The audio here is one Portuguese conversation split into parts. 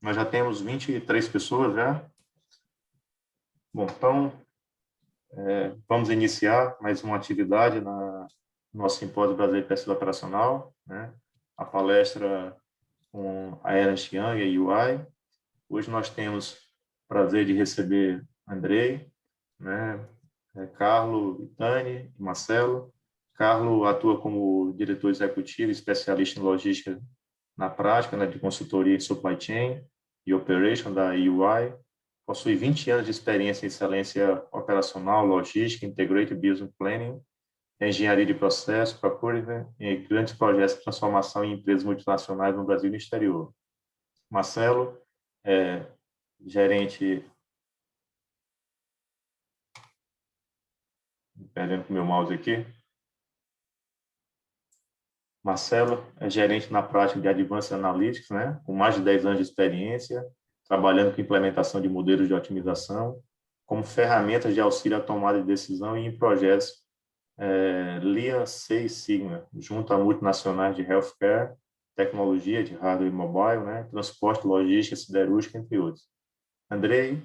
Nós já temos 23 pessoas já. Bom, então, vamos iniciar mais uma atividade no nosso Simpósio Brasileiro de Pesquisa Operacional, né? A palestra com a Ernst Young e a UI. Hoje nós temos o prazer de receber Andrei, né? Carlo, Tani e Marcelo. Carlo atua como diretor executivo e especialista em logística na prática, né, de consultoria em supply chain e operation da UI. Possui 20 anos de experiência em excelência operacional, logística, integrated business planning, engenharia de processo, procurement e grandes projetos de transformação em empresas multinacionais no Brasil e no exterior. Marcelo é gerente... Perdendo com o meu mouse aqui. Marcelo é gerente na prática de Advanced Analytics, né, com mais de 10 anos de experiência, trabalhando com implementação de modelos de otimização, como ferramentas de auxílio à tomada de decisão e em projetos Lean Six Sigma, junto a multinacionais de healthcare, tecnologia de hardware e mobile, né, transporte, logística, siderúrgica, entre outros. Andrei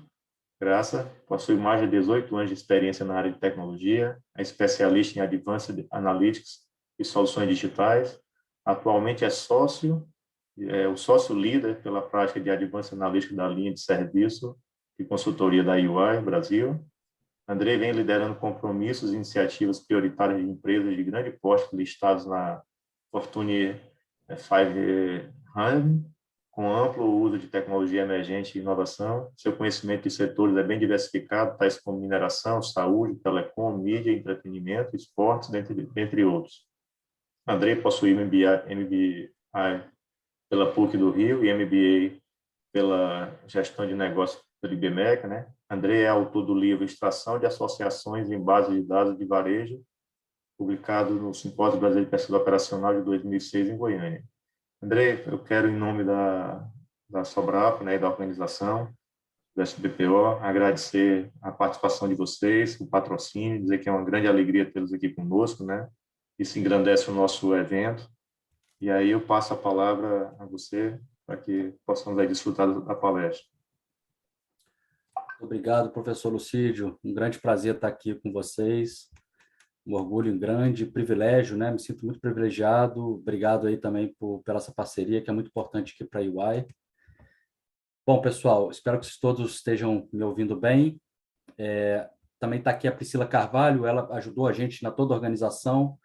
Graça possui mais de 18 anos de experiência na área de tecnologia, é especialista em Advanced Analytics e soluções digitais. Atualmente é o sócio líder pela prática de Advanced Analytics da linha de serviço e consultoria da UI Brasil. Andrei vem liderando compromissos e iniciativas prioritárias de empresas de grande porte listados na Fortune 500, com amplo uso de tecnologia emergente e inovação. Seu conhecimento de setores é bem diversificado, tais como mineração, saúde, telecom, mídia, entretenimento, esportes, dentre outros. Andrei possui MBA pela PUC do Rio e MBA pela Gestão de Negócios pela IBMEC, né? Andrei é autor do livro Extração de Associações em Base de Dados de Varejo, publicado no Simpósio Brasileiro de Pesquisa Operacional de 2006 em Goiânia. Andrei, eu quero, em nome da Sobrap, né, e da organização, do SBPO, agradecer a participação de vocês, o patrocínio, dizer que é uma grande alegria tê-los aqui conosco, né? Isso engrandece o nosso evento. E aí eu passo a palavra a você, para que possamos aí desfrutar da palestra. Obrigado, professor Lucídio. Um grande prazer estar aqui com vocês. Um orgulho grande, privilégio, né? Me sinto muito privilegiado. Obrigado aí também pela essa parceria, que é muito importante aqui para a UI. Bom, pessoal, espero que vocês todos estejam me ouvindo bem. Também está aqui a Priscila Carvalho, ela ajudou a gente na toda a organização,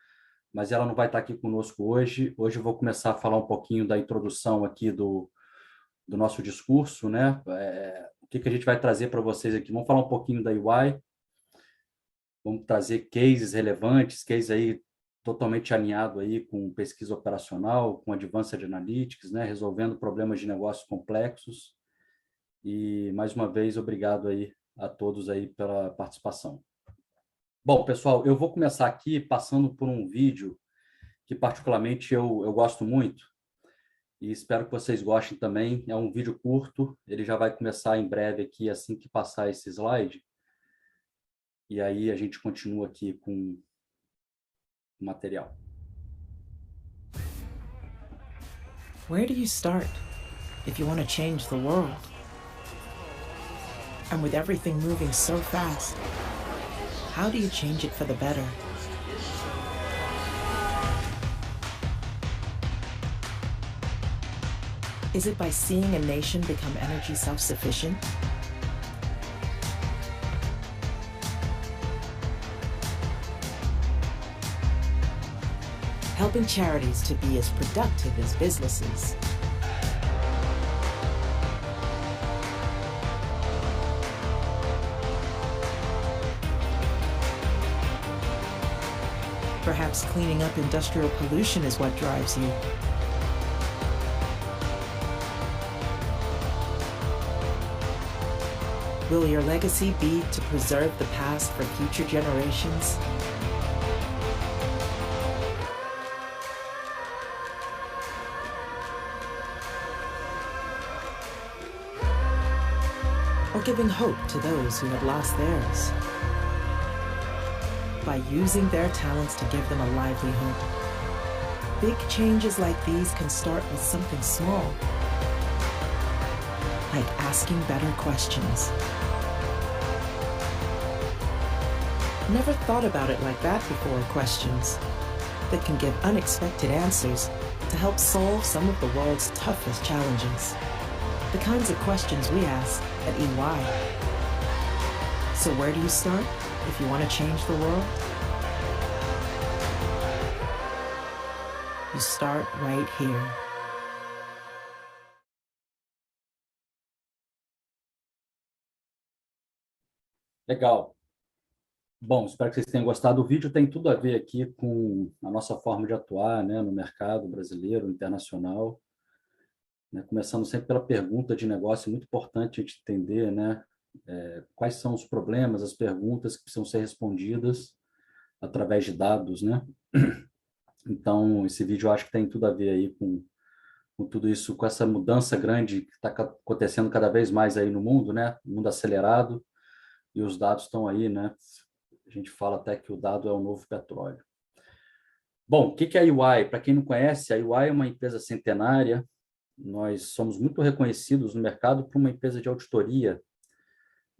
mas ela não vai estar aqui conosco hoje. Hoje eu vou começar a falar um pouquinho da introdução aqui do nosso discurso, né? O que a gente vai trazer para vocês aqui? Vamos falar um pouquinho da UI. Vamos trazer cases relevantes, cases aí totalmente alinhado aí com pesquisa operacional, com Advanced Analytics, né, resolvendo problemas de negócios complexos. E, mais uma vez, obrigado aí a todos aí pela participação. Bom, pessoal, eu vou começar aqui passando por um vídeo que, particularmente, eu gosto muito e espero que vocês gostem também. É um vídeo curto, ele já vai começar em breve aqui, assim que passar esse slide. E aí a gente continua aqui com o material. Where do you start if you want to change the world? And with everything moving so fast, how do you change it for the better? Is it by seeing a nation become energy self-sufficient? Helping charities to be as productive as businesses. Perhaps cleaning up industrial pollution is what drives you. Will your legacy be to preserve the past for future generations? Or giving hope to those who have lost theirs? By using their talents to give them a livelihood. Big changes like these can start with something small. like asking better questions. Never thought about it like that before, questions that can give unexpected answers to help solve some of the world's toughest challenges. The kinds of questions we ask at EY. So where do you start if you want to change the world? You start right here. Legal. Bom, espero que vocês tenham gostado. O vídeo tem tudo a ver aqui com a nossa forma de atuar, né, no mercado brasileiro, internacional. Né, começando sempre pela pergunta de negócio, é muito importante a gente entender, né, quais são os problemas, as perguntas que precisam ser respondidas através de dados, né? Então, esse vídeo eu acho que tem tudo a ver aí com tudo isso, com essa mudança grande que está acontecendo cada vez mais aí no mundo, né? Mundo acelerado, e os dados estão aí, né? A gente fala até que o dado é o novo petróleo. Bom, o que é a EY? Para quem não conhece, a EY é uma empresa centenária. Nós somos muito reconhecidos no mercado por uma empresa de auditoria.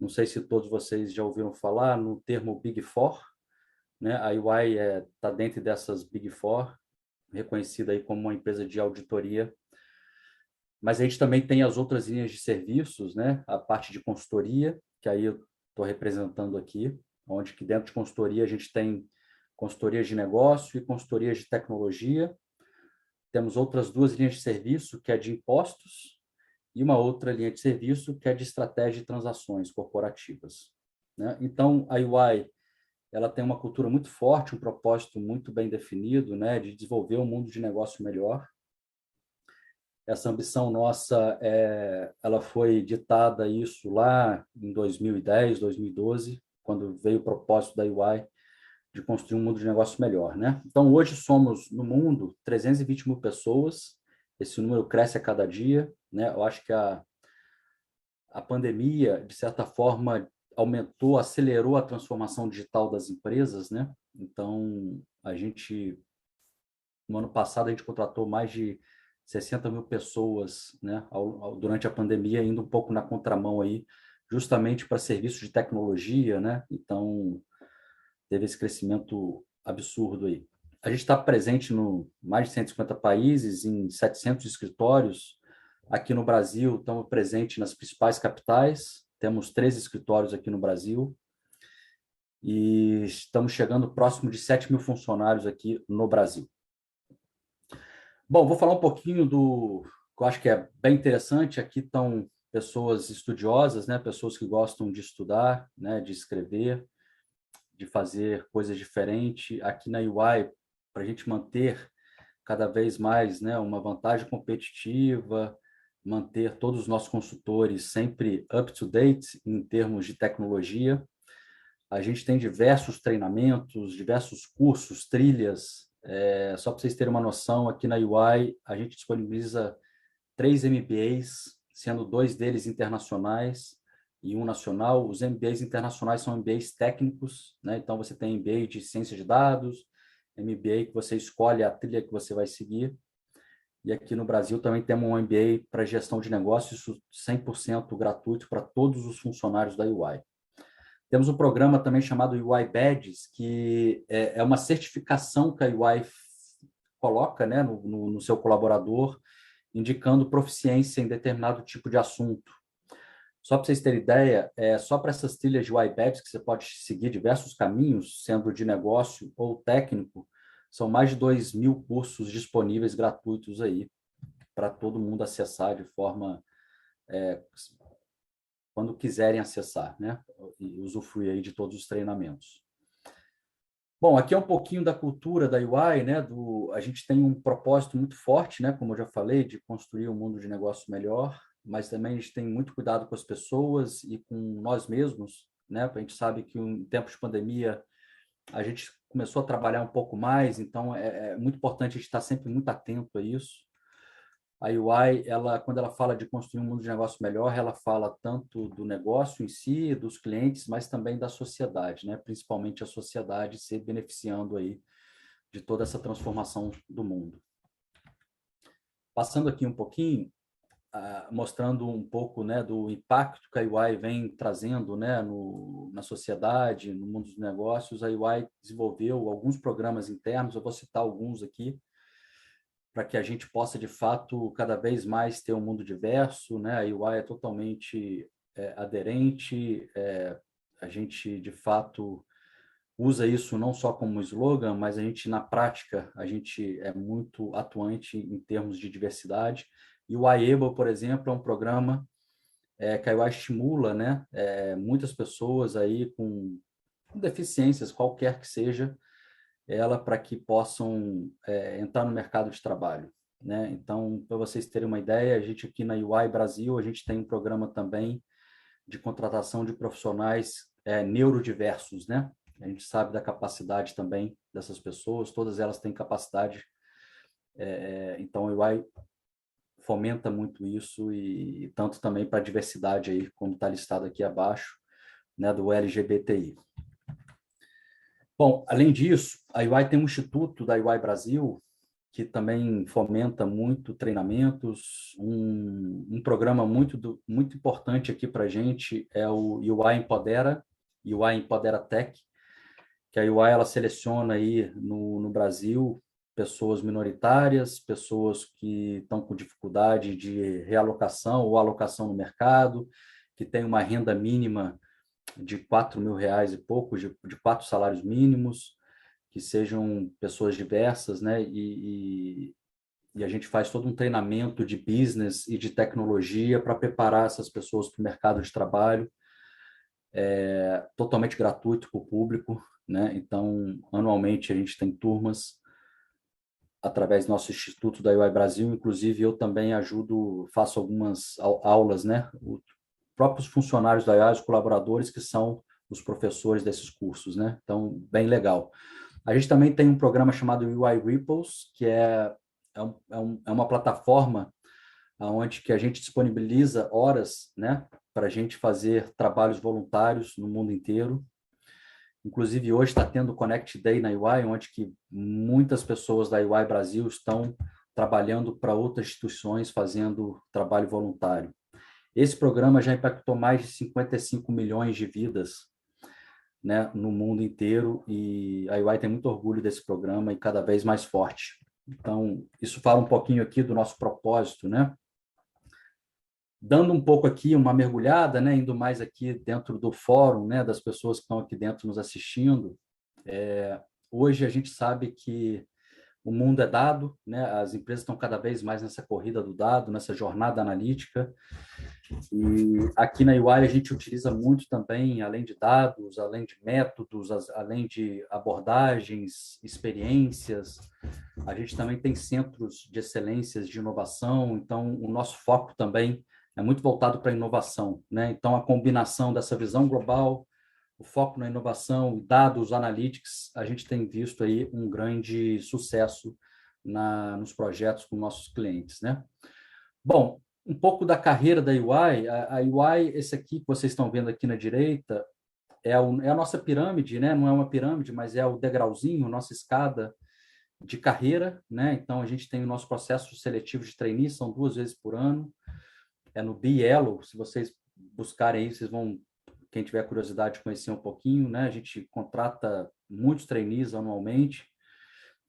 Não sei se todos vocês já ouviram falar no termo Big Four, né? A EY está dentro dessas Big Four, reconhecida aí como uma empresa de auditoria. Mas a gente também tem as outras linhas de serviços, né? A parte de consultoria, que aí eu estou representando aqui, onde que dentro de consultoria a gente tem consultorias de negócio e consultorias de tecnologia. Temos outras duas linhas de serviço, que é de impostos, e uma outra linha de serviço, que é de estratégia de transações corporativas, né? Então, a EY, ela tem uma cultura muito forte, um propósito muito bem definido, né, de desenvolver um mundo de negócio melhor. Essa ambição nossa, ela foi ditada isso lá em 2010, 2012, quando veio o propósito da EY de construir um mundo de negócio melhor, né? Então, hoje somos, no mundo, 320 mil pessoas. Esse número cresce a cada dia, né? Eu acho que a pandemia, de certa forma, aumentou, acelerou a transformação digital das empresas, né? Então, no ano passado, a gente contratou mais de 60 mil pessoas, né, durante a pandemia, indo um pouco na contramão aí, justamente para serviços de tecnologia, né? Então, teve esse crescimento absurdo aí. A gente está presente em mais de 150 países, em 700 escritórios. Aqui no Brasil, estamos presentes nas principais capitais, temos 13 escritórios aqui no Brasil, e estamos chegando próximo de 7 mil funcionários aqui no Brasil. Bom, vou falar um pouquinho que eu acho que é bem interessante. Aqui estão pessoas estudiosas, né? Pessoas que gostam de estudar, né? De escrever, de fazer coisas diferentes. Aqui na UI, para a gente manter cada vez mais, né, uma vantagem competitiva, manter todos os nossos consultores sempre up to date em termos de tecnologia. A gente tem diversos treinamentos, diversos cursos, trilhas. Só para vocês terem uma noção, aqui na UI a gente disponibiliza 3 MBAs, sendo 2 deles internacionais e um nacional. Os MBAs internacionais são MBAs técnicos, né? Então você tem MBA de ciência de dados, MBA que você escolhe a trilha que você vai seguir. E aqui no Brasil também temos um MBA para gestão de negócios, 100% gratuito para todos os funcionários da UI. Temos um programa também chamado UI Badges, que é uma certificação que a UI coloca, né, no seu colaborador, indicando proficiência em determinado tipo de assunto. Só para vocês terem ideia, só para essas trilhas de UI Badges, que você pode seguir diversos caminhos, sendo de negócio ou técnico, são mais de 2.000 cursos disponíveis gratuitos aí, para todo mundo acessar de forma... quando quiserem acessar, né? E usufruir aí de todos os treinamentos. Bom, aqui é um pouquinho da cultura da UI, né? A gente tem um propósito muito forte, né? Como eu já falei, de construir um mundo de negócio melhor, mas também a gente tem muito cuidado com as pessoas e com nós mesmos, né? A gente sabe que em tempos de pandemia a gente começou a trabalhar um pouco mais, então é muito importante a gente estar sempre muito atento a isso. A UI, quando ela fala de construir um mundo de negócio melhor, ela fala tanto do negócio em si, dos clientes, mas também da sociedade, né? Principalmente a sociedade se beneficiando aí de toda essa transformação do mundo. Passando aqui um pouquinho, mostrando um pouco, né, do impacto que a UI vem trazendo, né, na sociedade, no mundo dos negócios. A UI desenvolveu alguns programas internos, eu vou citar alguns aqui, para que a gente possa, de fato, cada vez mais ter um mundo diverso, né? A UI é totalmente aderente, a gente, de fato, usa isso não só como slogan, mas a gente, na prática, a gente é muito atuante em termos de diversidade. E o iAble, por exemplo, é um programa que a UI estimula, né, muitas pessoas aí com deficiências, qualquer que seja, ela para que possam entrar no mercado de trabalho, né? Então, para vocês terem uma ideia, a gente aqui na UI Brasil, a gente tem um programa também de contratação de profissionais neurodiversos, né? A gente sabe da capacidade também dessas pessoas, todas elas têm capacidade, então a UI fomenta muito isso, e tanto também para a diversidade aí, como está listado aqui abaixo, né, do LGBTI. Bom, além disso, a UI tem um instituto da UI Brasil que também fomenta muito treinamentos. Um programa muito importante aqui para a gente é o UI Empodera Tech, que a UI ela seleciona aí no Brasil pessoas minoritárias, pessoas que estão com dificuldade de realocação ou alocação no mercado, que tem uma renda mínima de R$ 4.000 e pouco, de 4 salários mínimos, que sejam pessoas diversas, né? E a gente faz todo um treinamento de business e de tecnologia para preparar essas pessoas para o mercado de trabalho, totalmente gratuito para o público, né? Então, anualmente a gente tem turmas através do nosso Instituto da UI Brasil, inclusive eu também faço algumas aulas, né? Os próprios funcionários da UI, os colaboradores que são os professores desses cursos, né? Então, bem legal. A gente também tem um programa chamado UI Ripples, que é uma plataforma onde que a gente disponibiliza horas, né, para a gente fazer trabalhos voluntários no mundo inteiro. Inclusive, hoje está tendo o Connect Day na UI, onde que muitas pessoas da UI Brasil estão trabalhando para outras instituições, fazendo trabalho voluntário. Esse programa já impactou mais de 55 milhões de vidas, né, no mundo inteiro, e a UI tem muito orgulho desse programa e cada vez mais forte. Então, isso fala um pouquinho aqui do nosso propósito, né? Dando um pouco aqui uma mergulhada, né, indo mais aqui dentro do fórum, né, das pessoas que estão aqui dentro nos assistindo, hoje a gente sabe que o mundo é dado, né, as empresas estão cada vez mais nessa corrida do dado, nessa jornada analítica, e aqui na UI a gente utiliza muito também, além de dados, além de métodos, além de abordagens, experiências, a gente também tem centros de excelências de inovação, então o nosso foco também é muito voltado para a inovação, né? Então, a combinação dessa visão global, o foco na inovação, dados, analytics, a gente tem visto aí um grande sucesso nos projetos com nossos clientes, né? Bom, um pouco da carreira da UI. A UI, esse aqui que vocês estão vendo aqui na direita, é a nossa pirâmide, né? Não é uma pirâmide, mas é o degrauzinho, nossa escada de carreira, né? Então, a gente tem o nosso processo seletivo de trainee, são 2 vezes por ano, no Bielo, se vocês buscarem aí, vocês vão, quem tiver curiosidade de conhecer um pouquinho, né? A gente contrata muitos trainees anualmente,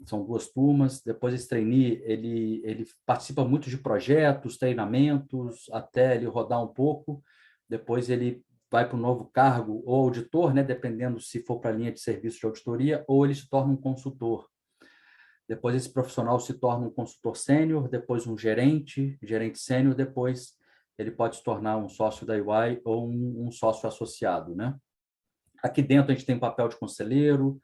são 2 turmas. Depois esse trainee, ele participa muito de projetos, treinamentos, até ele rodar um pouco. Depois ele vai para um novo cargo, ou auditor, né? Dependendo se for para a linha de serviço de auditoria, ou ele se torna um consultor. Depois esse profissional se torna um consultor sênior, depois um gerente sênior, depois ele pode se tornar um sócio da UI ou um sócio associado, né? Aqui dentro a gente tem um papel de conselheiro,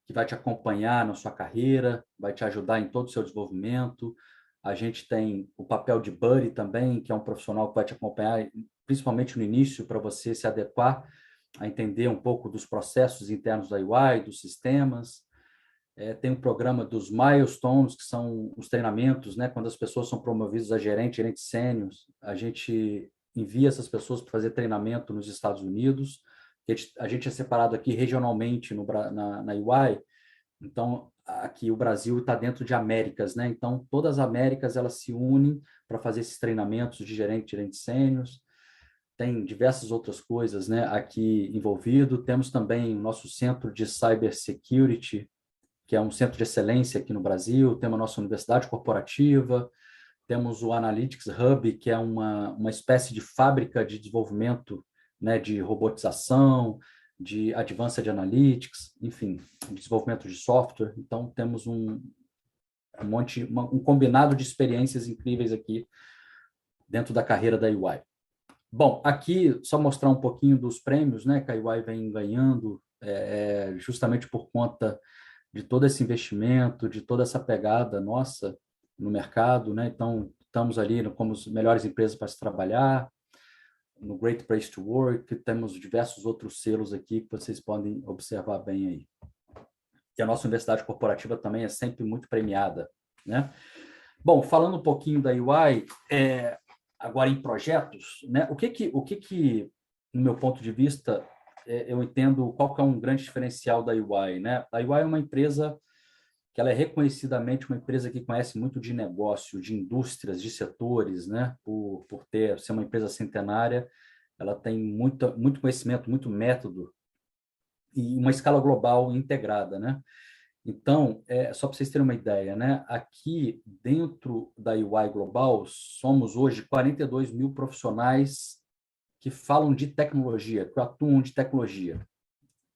que vai te acompanhar na sua carreira, vai te ajudar em todo o seu desenvolvimento. A gente tem o papel de buddy também, que é um profissional que vai te acompanhar, principalmente no início, para você se adequar a entender um pouco dos processos internos da UI, dos sistemas. Tem um programa dos milestones, que são os treinamentos, né? Quando as pessoas são promovidas a gerente sênior, a gente envia essas pessoas para fazer treinamento nos Estados Unidos. A gente é separado aqui regionalmente na UI, então aqui o Brasil está dentro de Américas, né? Então, todas as Américas elas se unem para fazer esses treinamentos de gerente sênios. Tem diversas outras coisas, né, aqui envolvido. Temos também o nosso centro de cybersecurity, que é um centro de excelência aqui no Brasil. Temos a nossa universidade corporativa. Temos o Analytics Hub, que é uma espécie de fábrica de desenvolvimento, né, de robotização, de Advanced Analytics, enfim, desenvolvimento de software. Então, temos um combinado de experiências incríveis aqui dentro da carreira da UI. Bom, aqui só mostrar um pouquinho dos prêmios, né, que a UI vem ganhando, justamente por conta de todo esse investimento, de toda essa pegada nossa no mercado, né? Então, estamos ali como as melhores empresas para se trabalhar, no Great Place to Work, temos diversos outros selos aqui que vocês podem observar bem aí. E a nossa universidade corporativa também é sempre muito premiada, né? Bom, falando um pouquinho da UI, agora em projetos, né? O que, no meu ponto de vista, eu entendo qual que é um grande diferencial da UI, né? A UI é uma empresa que ela é reconhecidamente uma empresa que conhece muito de negócio, de indústrias, de setores, né? Por ser uma empresa centenária, ela tem muito conhecimento, muito método e uma escala global integrada, né? Então, só para vocês terem uma ideia, né? Aqui dentro da UI Global, somos hoje 42 mil profissionais que falam de tecnologia, que atuam de tecnologia.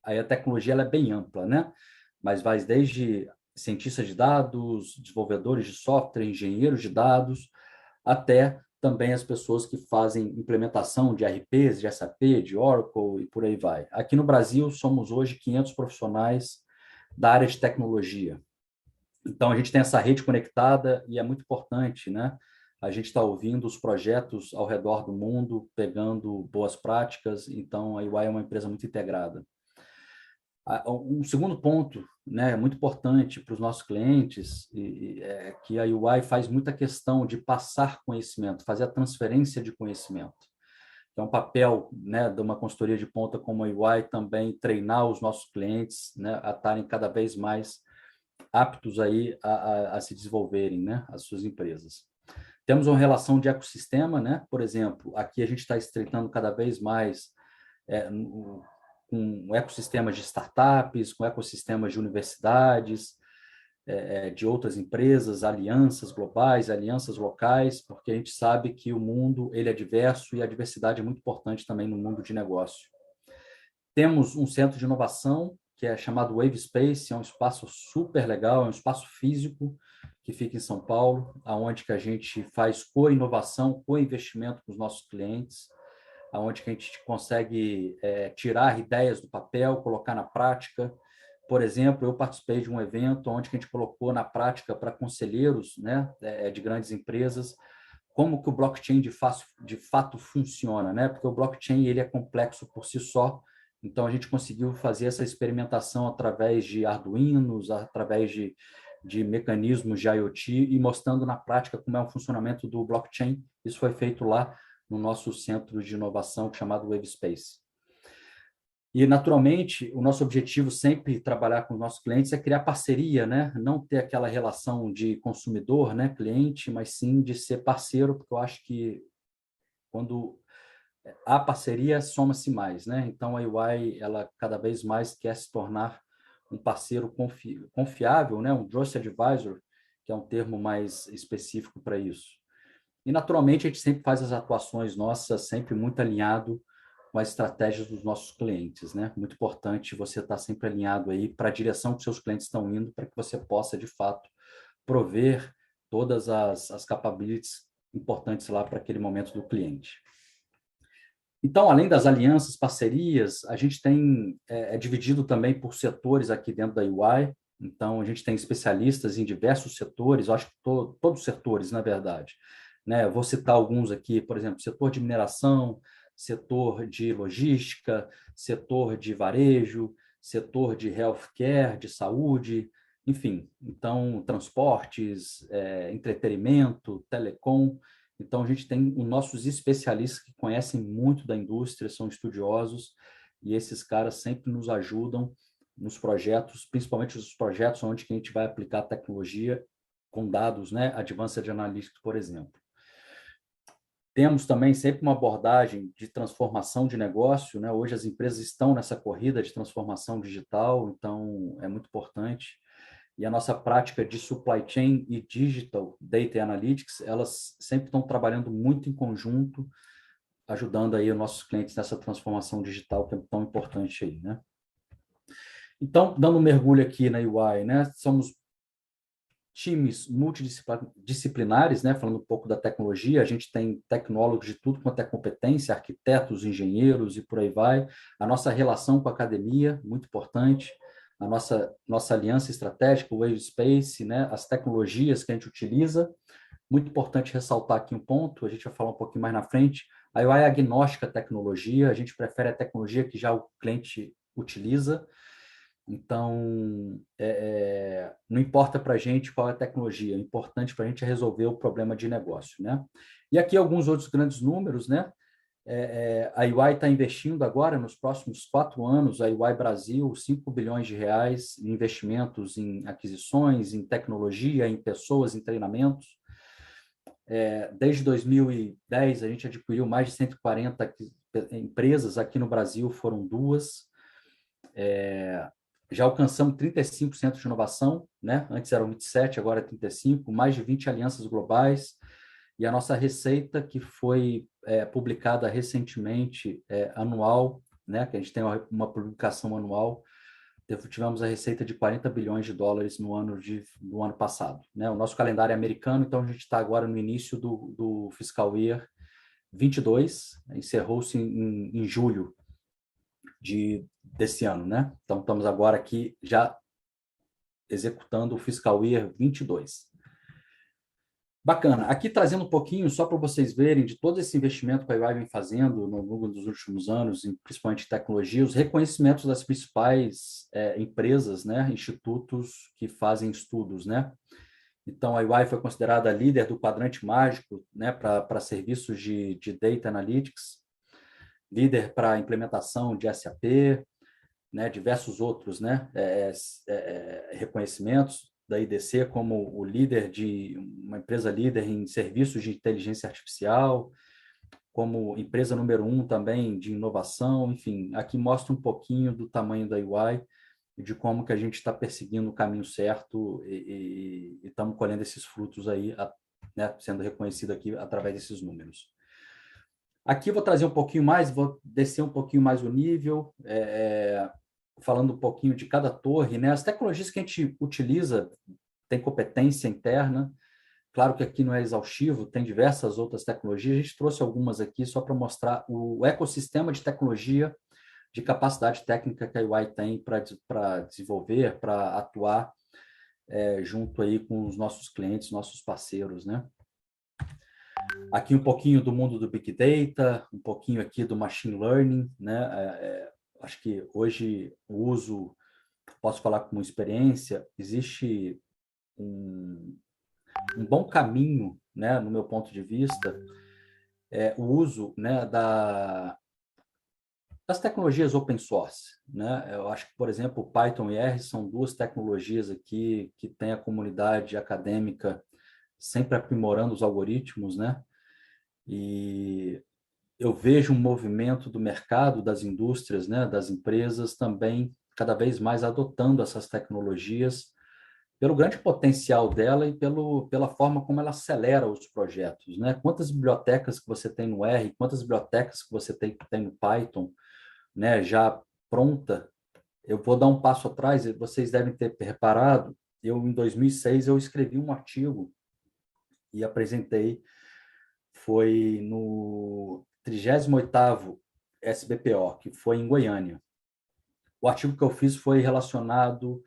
Aí a tecnologia ela é bem ampla, né? Mas vai desde cientistas de dados, desenvolvedores de software, engenheiros de dados, até também as pessoas que fazem implementação de ERPs, de SAP, de Oracle e por aí vai. Aqui no Brasil, somos hoje 500 profissionais da área de tecnologia. Então, a gente tem essa rede conectada e é muito importante, né? A gente está ouvindo os projetos ao redor do mundo, pegando boas práticas, então a UI é uma empresa muito integrada. Um segundo ponto, né, muito importante para os nossos clientes, é que a UI faz muita questão de passar conhecimento, fazer a transferência de conhecimento. É um papel, né, de uma consultoria de ponta como a UI também treinar os nossos clientes, né, a estarem cada vez mais aptos aí a se desenvolverem, né, as suas empresas. Temos uma relação de ecossistema, né? Por exemplo, aqui a gente está estreitando cada vez mais com ecossistemas de startups, com ecossistemas de universidades, de outras empresas, alianças globais, alianças locais, porque a gente sabe que o mundo ele é diverso e a diversidade é muito importante também no mundo de negócio. Temos um centro de inovação que é chamado Wave Space, é um espaço super legal, é um espaço físico que fica em São Paulo, aonde que a gente faz co-inovação, co-investimento com os nossos clientes, aonde que a gente consegue tirar ideias do papel, colocar na prática. Por exemplo, eu participei de um evento onde que a gente colocou na prática para conselheiros, né, de grandes empresas, como que o blockchain de fato funciona, né? Porque o blockchain ele é complexo por si só, então a gente conseguiu fazer essa experimentação através de Arduinos, através de mecanismos de IoT e mostrando na prática como é o funcionamento do blockchain. Isso foi feito lá no nosso centro de inovação chamado Wave Space. E, naturalmente, o nosso objetivo sempre trabalhar com os nossos clientes é criar parceria, né? Não ter aquela relação de consumidor, né, cliente, mas sim de ser parceiro, porque eu acho que quando há parceria, soma-se mais, né? Então, a UI, ela cada vez mais quer se tornar um parceiro confiável, né? Um Trusted Advisor, que é um termo mais específico para isso. E, naturalmente, a gente sempre faz as atuações nossas sempre muito alinhado com as estratégias dos nossos clientes, né? Muito importante você estar sempre alinhado aí para a direção que seus clientes estão indo, para que você possa, de fato, prover todas as capabilities importantes lá para aquele momento do cliente. Então, além das alianças, parcerias, a gente tem dividido também por setores aqui dentro da UI. Então, a gente tem especialistas em diversos setores, eu acho que todos os setores, na verdade. Né? Eu vou citar alguns aqui, por exemplo, setor de mineração, setor de logística, setor de varejo, setor de healthcare, de saúde, enfim. Então, transportes, entretenimento, telecom. Então, a gente tem os nossos especialistas que conhecem muito da indústria, são estudiosos, e esses caras sempre nos ajudam nos projetos, principalmente os projetos onde que a gente vai aplicar tecnologia com dados, né? Advanced Analytics, por exemplo. Temos também sempre uma abordagem de transformação de negócio, né? Hoje as empresas estão nessa corrida de transformação digital, então é muito importante. E a nossa prática de supply chain e digital data analytics, elas sempre estão trabalhando muito em conjunto, ajudando aí os nossos clientes nessa transformação digital que é tão importante aí, né? Então, dando um mergulho aqui na UI, né? Somos times multidisciplinares, né? Falando um pouco da tecnologia, a gente tem tecnólogos de tudo quanto é competência, arquitetos, engenheiros e por aí vai. A nossa relação com a academia, muito importante. A nossa aliança estratégica, o Wave Space, né? As tecnologias que a gente utiliza. Muito importante ressaltar aqui um ponto, a gente vai falar um pouquinho mais na frente. A UI é agnóstica à tecnologia, a gente prefere a tecnologia que já o cliente utiliza. Então, não importa para a gente qual é a tecnologia, o importante para a gente é resolver o problema de negócio, né? E aqui alguns outros grandes números, né? A UI está investindo agora, nos próximos 4 anos, a UI Brasil, 5 bilhões de reais em investimentos em aquisições, em tecnologia, em pessoas, em treinamentos. Desde 2010, a gente adquiriu mais de 140 empresas, aqui no Brasil foram 2. Já alcançamos 35% de inovação, né? Antes eram 27%, agora é 35%, mais de 20 alianças globais. E a nossa receita, que foi publicada recentemente, anual, né? Que a gente tem uma publicação anual, tivemos a receita de 40 bilhões de dólares no ano passado, né? O nosso calendário é americano, então a gente está agora no início do fiscal year 22, encerrou-se em julho desse ano, né? Então, estamos agora aqui já executando o Fiscal Year 22. Bacana. Aqui trazendo um pouquinho, só para vocês verem, de todo esse investimento que a UI vem fazendo no longo dos últimos anos, principalmente em tecnologia, os reconhecimentos das principais empresas, né? Institutos que fazem estudos, né? Então, a UI foi considerada líder do quadrante mágico, né? Para serviços de Data Analytics, líder para implementação de SAP, né, diversos outros, né, reconhecimentos da IDC como o líder uma empresa líder em serviços de inteligência artificial, como empresa número 1 também de inovação, enfim, aqui mostra um pouquinho do tamanho da UI e de como que a gente está perseguindo o caminho certo e estamos colhendo esses frutos aí, né, sendo reconhecido aqui através desses números. Aqui eu vou trazer um pouquinho mais, vou descer um pouquinho mais o nível, falando um pouquinho de cada torre, né? As tecnologias que a gente utiliza tem competência interna. Claro que aqui não é exaustivo, tem diversas outras tecnologias. A gente trouxe algumas aqui só para mostrar o ecossistema de tecnologia, de capacidade técnica que a UI tem para desenvolver, para atuar junto aí com os nossos clientes, nossos parceiros, né? Aqui um pouquinho do mundo do Big Data, um pouquinho aqui do Machine Learning, né? Acho que hoje o uso, posso falar como experiência, existe um bom caminho, né, no meu ponto de vista, o uso, né, das tecnologias open source, né? Eu acho que, por exemplo, Python e R são 2 tecnologias aqui que tem a comunidade acadêmica sempre aprimorando os algoritmos, né? E eu vejo um movimento do mercado, das indústrias, né, das empresas também cada vez mais adotando essas tecnologias pelo grande potencial dela e pela forma como ela acelera os projetos, né? Quantas bibliotecas que você tem no R, quantas bibliotecas que você tem no Python, né, já pronta. Eu vou dar um passo atrás, vocês devem ter reparado, em 2006, eu escrevi um artigo e apresentei, foi no 38º SBPO, que foi em Goiânia. O artigo que eu fiz foi relacionado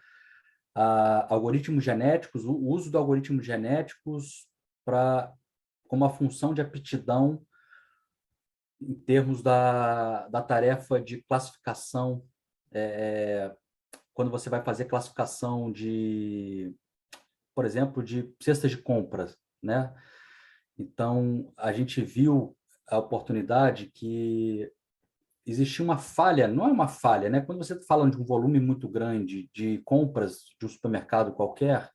a algoritmos genéticos, o uso de algoritmos genéticos como uma função de aptidão em termos da tarefa de classificação, quando você vai fazer classificação por exemplo, de cestas de compras, né? Então, a gente viu a oportunidade que existia uma falha, não é uma falha, né? Quando você está falando de um volume muito grande de compras de um supermercado qualquer,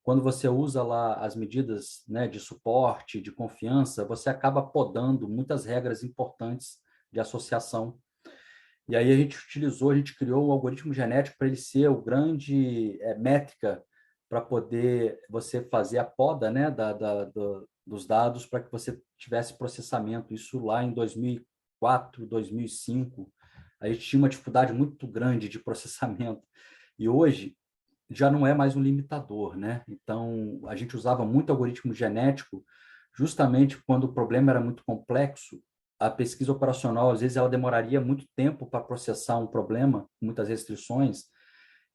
quando você usa lá as medidas, né, de suporte, de confiança, você acaba podando muitas regras importantes de associação. E aí a gente criou um algoritmo genético para ele ser o grande métrica para poder você fazer a poda, né, dos dados para que você tivesse processamento. Isso lá em 2004, 2005, a gente tinha uma dificuldade muito grande de processamento. E hoje já não é mais um limitador, né? Então, a gente usava muito algoritmo genético justamente quando o problema era muito complexo. A pesquisa operacional, às vezes, ela demoraria muito tempo para processar um problema, com muitas restrições,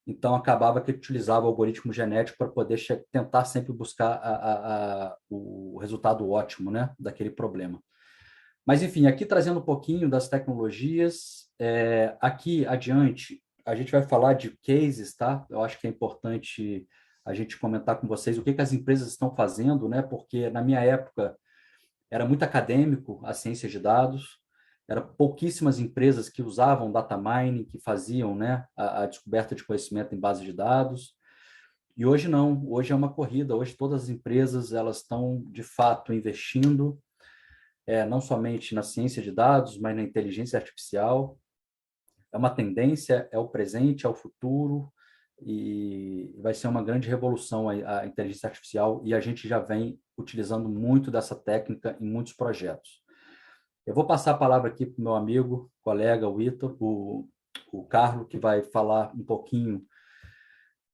então acabava que utilizava o algoritmo genético para poder tentar sempre buscar o resultado ótimo, né, daquele problema. Mas, enfim, aqui trazendo um pouquinho das tecnologias, aqui adiante, a gente vai falar de cases, tá? Eu acho que é importante a gente comentar com vocês o que as empresas estão fazendo, né? Porque na minha época era muito acadêmico a ciência de dados, eram pouquíssimas empresas que usavam data mining, que faziam, né, a descoberta de conhecimento em base de dados. E hoje não, hoje é uma corrida, hoje todas as empresas elas estão de fato investindo não somente na ciência de dados, mas na inteligência artificial. É uma tendência, é o presente, é o futuro, e vai ser uma grande revolução a inteligência artificial, e a gente já vem utilizando muito dessa técnica em muitos projetos. Eu vou passar a palavra aqui para o meu amigo, colega, o Ítalo, o Carlos, que vai falar um pouquinho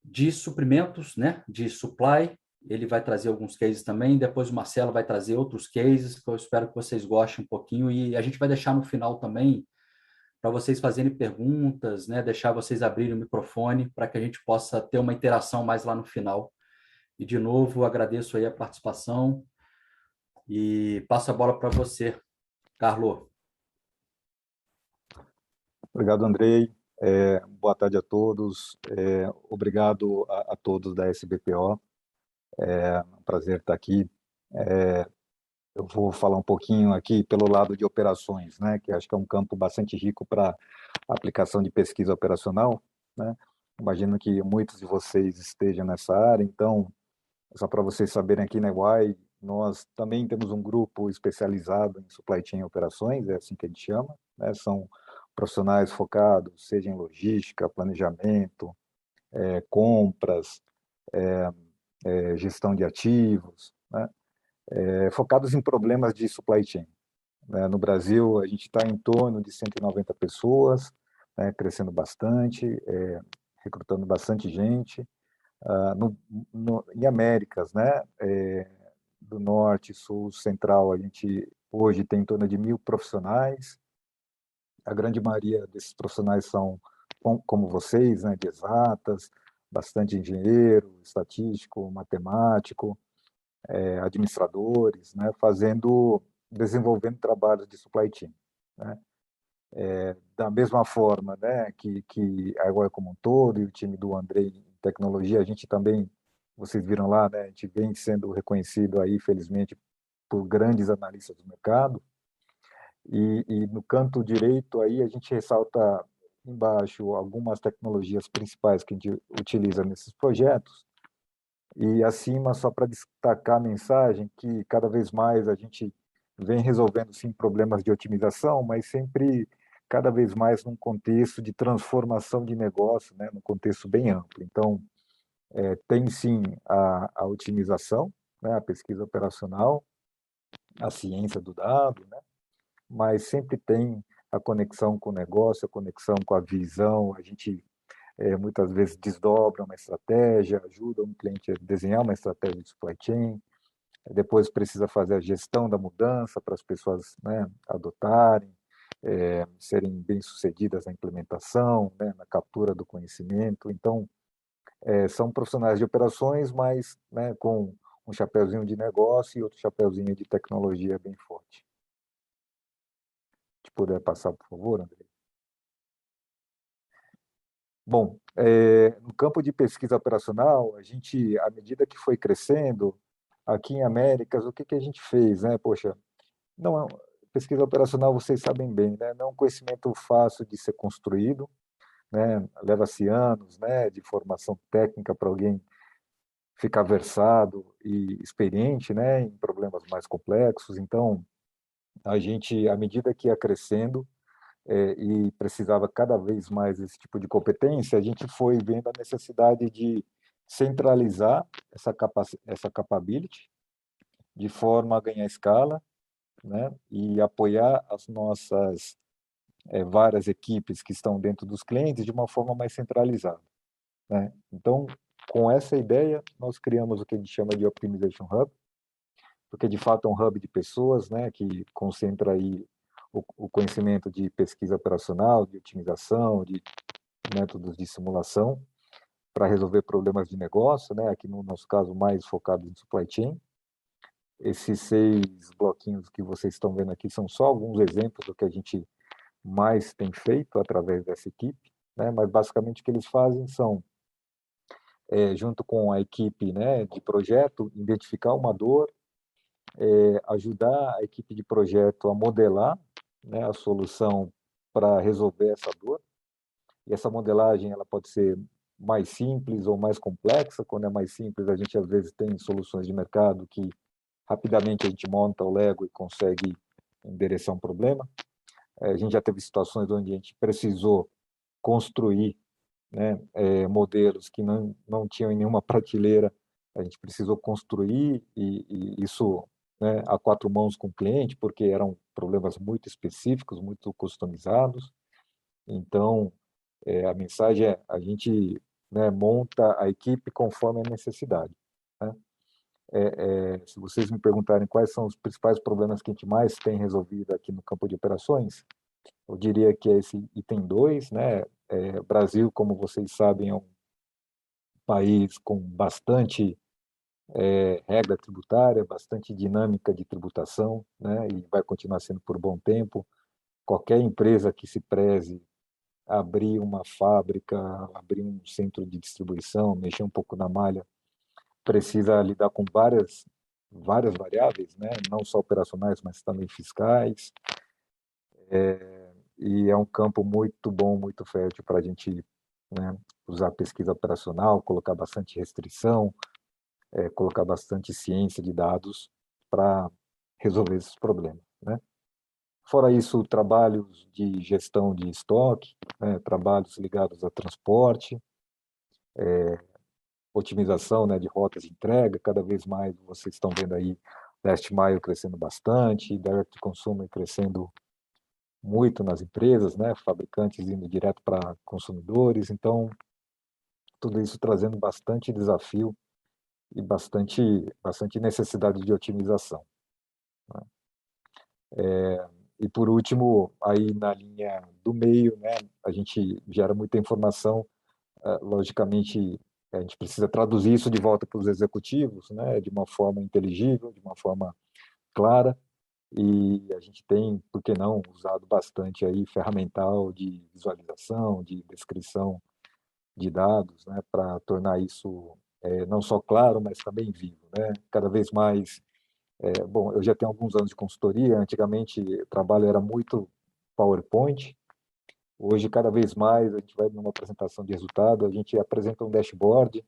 de suprimentos, né, de supply. Ele vai trazer alguns cases também, depois o Marcelo vai trazer outros cases, que eu espero que vocês gostem um pouquinho, e a gente vai deixar no final também para vocês fazerem perguntas, né, deixar vocês abrirem o microfone para que a gente possa ter uma interação mais lá no final. E, de novo, agradeço aí a participação e passo a bola para você, Carlos. Obrigado, Andrei. Boa tarde a todos. Obrigado a todos da SBPO. É um prazer estar aqui. Eu vou falar um pouquinho aqui pelo lado de operações, né, que acho que é um campo bastante rico para aplicação de pesquisa operacional, né? Imagino que muitos de vocês estejam nessa área, então, só para vocês saberem, aqui na EY, nós também temos um grupo especializado em supply chain operações, é assim que a gente chama, né? São profissionais focados, seja em logística, planejamento, compras, gestão de ativos, né? Focados em problemas de supply chain. No Brasil, a gente está em torno de 190 pessoas, né, crescendo bastante, recrutando bastante gente. Em Américas, né, do Norte, Sul, Central, a gente hoje tem em torno de 1.000 profissionais. A grande maioria desses profissionais são como vocês, né, de exatas, bastante engenheiro, estatístico, matemático, administradores, né, desenvolvendo trabalhos de supply chain, né? Da mesma forma, né, que a EY como um todo e o time do Andrei em tecnologia, a gente também, vocês viram lá, né, a gente vem sendo reconhecido aí, felizmente, por grandes analistas do mercado, e no canto direito aí a gente ressalta embaixo algumas tecnologias principais que a gente utiliza nesses projetos, e acima, só para destacar a mensagem, que cada vez mais a gente vem resolvendo, sim, problemas de otimização, mas sempre, cada vez mais, num contexto de transformação de negócio, né, num contexto bem amplo. Então, tem, sim, a otimização, né, a pesquisa operacional, a ciência do dado, né, mas sempre tem a conexão com o negócio, a conexão com a visão, a gente muitas vezes desdobra uma estratégia, ajuda um cliente a desenhar uma estratégia de supply chain, depois precisa fazer a gestão da mudança para as pessoas, né, adotarem, serem bem-sucedidas na implementação, né, na captura do conhecimento. Então, são profissionais de operações, mas, né, com um chapeuzinho de negócio e outro chapeuzinho de tecnologia bem forte. Se puder passar, por favor, André. Bom, no campo de pesquisa operacional, a gente, à medida que foi crescendo, aqui em Américas, o que a gente fez, né? Poxa, não, pesquisa operacional, vocês sabem bem, né? Não é um conhecimento fácil de ser construído, né? Leva-se anos, né, de formação técnica para alguém ficar versado e experiente, né, em problemas mais complexos. Então, a gente, à medida que ia crescendo e precisava cada vez mais desse tipo de competência, a gente foi vendo a necessidade de centralizar essa capability de forma a ganhar escala, né, e apoiar as nossas várias equipes que estão dentro dos clientes de uma forma mais centralizada, né? Então, com essa ideia, nós criamos o que a gente chama de Optimization Hub, porque de fato é um hub de pessoas, né, que concentra aí o conhecimento de pesquisa operacional, de otimização, de métodos de simulação para resolver problemas de negócio, né, aqui no nosso caso mais focado em supply chain. Esses 6 bloquinhos que vocês estão vendo aqui são só alguns exemplos do que a gente mais tem feito através dessa equipe, né, mas basicamente o que eles fazem são, junto com a equipe, né, de projeto, identificar uma dor, ajudar a equipe de projeto a modelar, né, a solução para resolver essa dor. E essa modelagem ela pode ser mais simples ou mais complexa. Quando é mais simples, a gente às vezes tem soluções de mercado que rapidamente a gente monta o Lego e consegue endereçar um problema. A gente já teve situações onde a gente precisou construir, né, modelos que não tinham em nenhuma prateleira, a gente precisou construir e isso, né, a 4 mãos com o cliente, porque eram problemas muito específicos, muito customizados. Então, a mensagem é, a gente, né, monta a equipe conforme a necessidade, né? Se vocês me perguntarem quais são os principais problemas que a gente mais tem resolvido aqui no campo de operações, eu diria que é esse item 2, né? Brasil, como vocês sabem, é um país com bastante regra tributária, bastante dinâmica de tributação, né? E vai continuar sendo por bom tempo. Qualquer empresa que se preze abrir uma fábrica, abrir um centro de distribuição, mexer um pouco na malha, precisa lidar com várias variáveis, né? Não só operacionais, mas também fiscais. E é um campo muito bom, muito fértil para a gente, né, usar pesquisa operacional, colocar bastante restrição, colocar bastante ciência de dados para resolver esses problemas, né? Fora isso, trabalhos de gestão de estoque, né, trabalhos ligados a transporte, otimização, né, de rotas de entrega, cada vez mais vocês estão vendo aí Last Mile crescendo bastante, Direct Consumer crescendo muito nas empresas, né, fabricantes indo direto para consumidores, então tudo isso trazendo bastante desafio e bastante necessidade de otimização, né? E por último, aí na linha do meio, né, a gente gera muita informação, logicamente a gente precisa traduzir isso de volta para os executivos, né, de uma forma inteligível, de uma forma clara, e a gente tem, por que não, usado bastante aí ferramental de visualização, de descrição de dados, né, para tornar isso não só claro, mas também vivo, né? Cada vez mais, bom, eu já tenho alguns anos de consultoria, antigamente o trabalho era muito PowerPoint, hoje cada vez mais a gente vai numa apresentação de resultado, a gente apresenta um dashboard,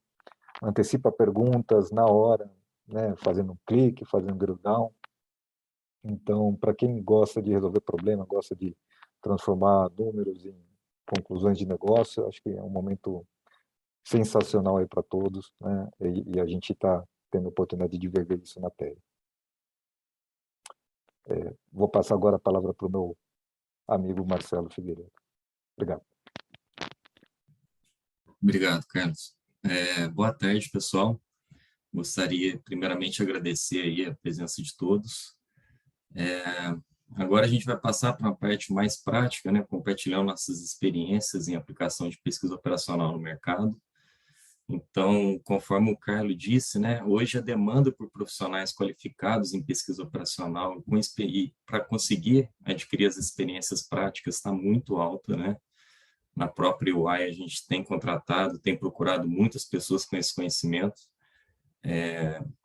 antecipa perguntas na hora, né, fazendo um clique, fazendo um drill down. Então, para quem gosta de resolver problema, gosta de transformar números em conclusões de negócio, acho que é um momento sensacional aí para todos, né? E a gente está tendo a oportunidade de viver isso na pele. Vou passar agora a palavra para o meu amigo Marcelo Figueiredo. Obrigado. Obrigado, Carlos. Boa tarde, pessoal. Gostaria, primeiramente, de agradecer aí a presença de todos. Agora a gente vai passar para uma parte mais prática, né, compartilhar nossas experiências em aplicação de pesquisa operacional no mercado. Então, conforme o Carlos disse, né, hoje a demanda por profissionais qualificados em pesquisa operacional para conseguir adquirir as experiências práticas está muito alta, né? Na própria UI a gente tem contratado, tem procurado muitas pessoas com esse conhecimento.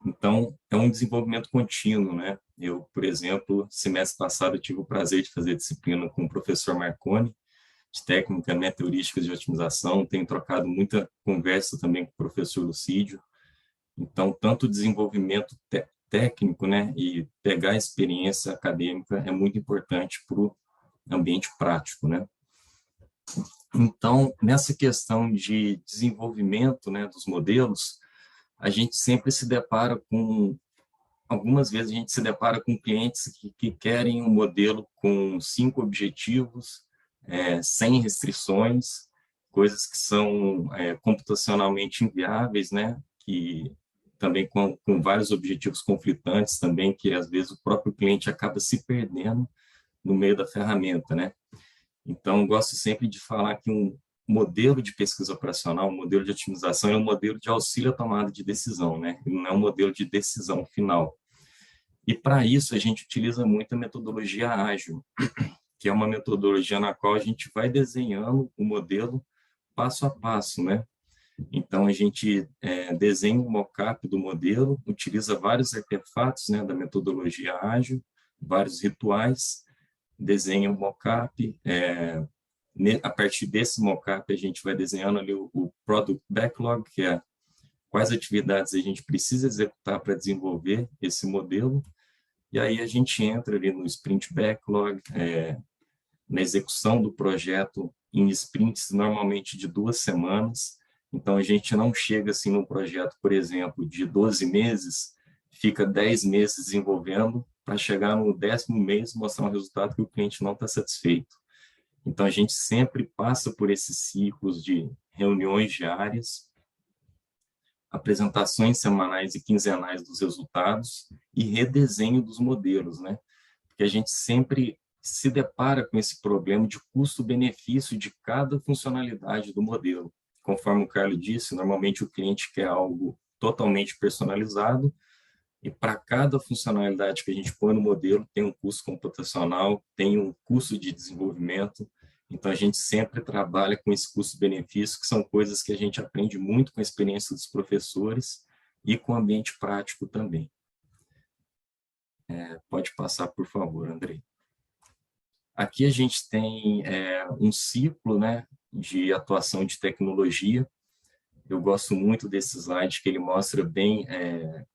Então, é um desenvolvimento contínuo, né? Eu, por exemplo, semestre passado, eu tive o prazer de fazer disciplina com o professor Marconi, de técnica, né, heurísticas de otimização, tenho trocado muita conversa também com o professor Lucídio. Então, tanto o desenvolvimento técnico, né, e pegar a experiência acadêmica é muito importante para o ambiente prático, né? Então, nessa questão de desenvolvimento, né, dos modelos, a gente sempre se depara com, algumas vezes a gente se depara com clientes que querem um modelo com 5 objetivos, sem restrições, coisas que são computacionalmente inviáveis, né, que também com vários objetivos conflitantes também, que às vezes o próprio cliente acaba se perdendo no meio da ferramenta, né? Então, gosto sempre de falar que um modelo de pesquisa operacional, um modelo de otimização é um modelo de auxílio à tomada de decisão, né? Ele não é um modelo de decisão final. E para isso a gente utiliza muito a metodologia ágil, que é uma metodologia na qual a gente vai desenhando o modelo passo a passo, né? Então a gente desenha um mockup do modelo, utiliza vários artefatos, né, da metodologia ágil, vários rituais, desenha um mockup, a partir desse mockup a gente vai desenhando ali o Product Backlog, que é quais atividades a gente precisa executar para desenvolver esse modelo, e aí a gente entra ali no Sprint Backlog, na execução do projeto em sprints normalmente de 2 semanas, então a gente não chega assim num projeto, por exemplo, de 12 meses, fica 10 meses desenvolvendo, para chegar no 10º mês mostrar um resultado que o cliente não está satisfeito. Então, a gente sempre passa por esses ciclos de reuniões diárias, apresentações semanais e quinzenais dos resultados e redesenho dos modelos, né? Porque a gente sempre se depara com esse problema de custo-benefício de cada funcionalidade do modelo. Conforme o Carlos disse, normalmente o cliente quer algo totalmente personalizado, e para cada funcionalidade que a gente põe no modelo, tem um custo computacional, tem um custo de desenvolvimento. Então, a gente sempre trabalha com esse custo-benefício, que são coisas que a gente aprende muito com a experiência dos professores e com o ambiente prático também. Pode passar, por favor, Andrei. Aqui a gente tem um ciclo, né, de atuação de tecnologia. Eu gosto muito desse slide, que ele mostra bem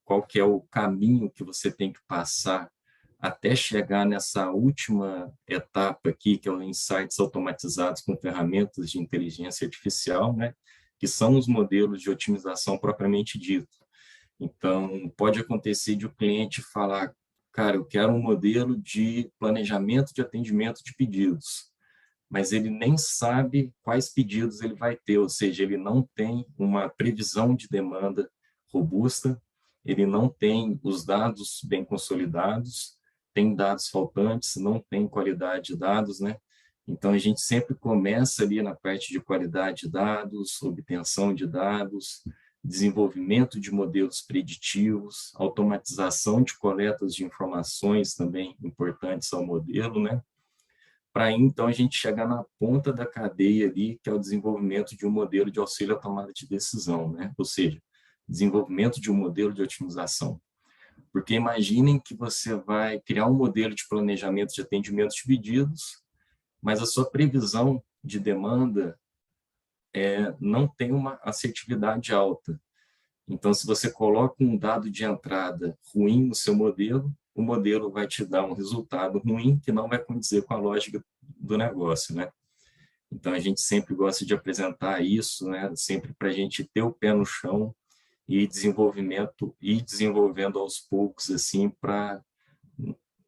qual que é o caminho que você tem que passar até chegar nessa última etapa aqui, que é os insights automatizados com ferramentas de inteligência artificial, né? Que são os modelos de otimização propriamente dito. Então, pode acontecer de o cliente falar, cara, eu quero um modelo de planejamento de atendimento de pedidos, mas ele nem sabe quais pedidos ele vai ter, ou seja, ele não tem uma previsão de demanda robusta, ele não tem os dados bem consolidados, tem dados faltantes, não tem qualidade de dados, né? Então, a gente sempre começa ali na parte de qualidade de dados, obtenção de dados, desenvolvimento de modelos preditivos, automatização de coletas de informações também importantes ao modelo, né? Para então a gente chegar na ponta da cadeia ali, que é o desenvolvimento de um modelo de auxílio à tomada de decisão, né? Ou seja, desenvolvimento de um modelo de otimização. Porque imaginem que você vai criar um modelo de planejamento de atendimento de pedidos, mas a sua previsão de demanda não tem uma assertividade alta. Então, se você coloca um dado de entrada ruim no seu modelo, o modelo vai te dar um resultado ruim que não vai condizer com a lógica do negócio, né? Então, a gente sempre gosta de apresentar isso, né? Sempre para a gente ter o pé no chão e desenvolvendo aos poucos, assim, para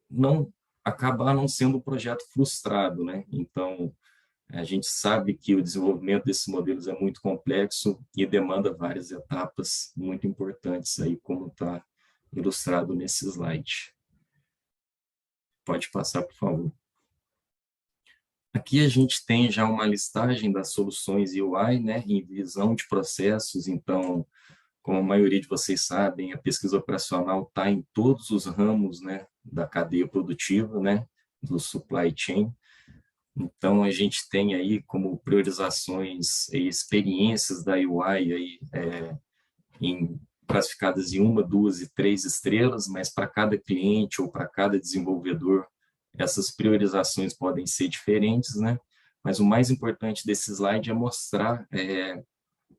não acabar não sendo um projeto frustrado, né? Então, a gente sabe que o desenvolvimento desses modelos é muito complexo e demanda várias etapas muito importantes aí, como está ilustrado nesse slide. Pode passar, por favor. Aqui a gente tem já uma listagem das soluções UI, né, em visão de processos. Então, como a maioria de vocês sabem, a pesquisa operacional está em todos os ramos, né, da cadeia produtiva, né, do supply chain. Então, a gente tem aí como priorizações e experiências da UI aí, em classificadas em 1, 2 e 3 estrelas, mas para cada cliente ou para cada desenvolvedor, essas priorizações podem ser diferentes, né? Mas o mais importante desse slide é mostrar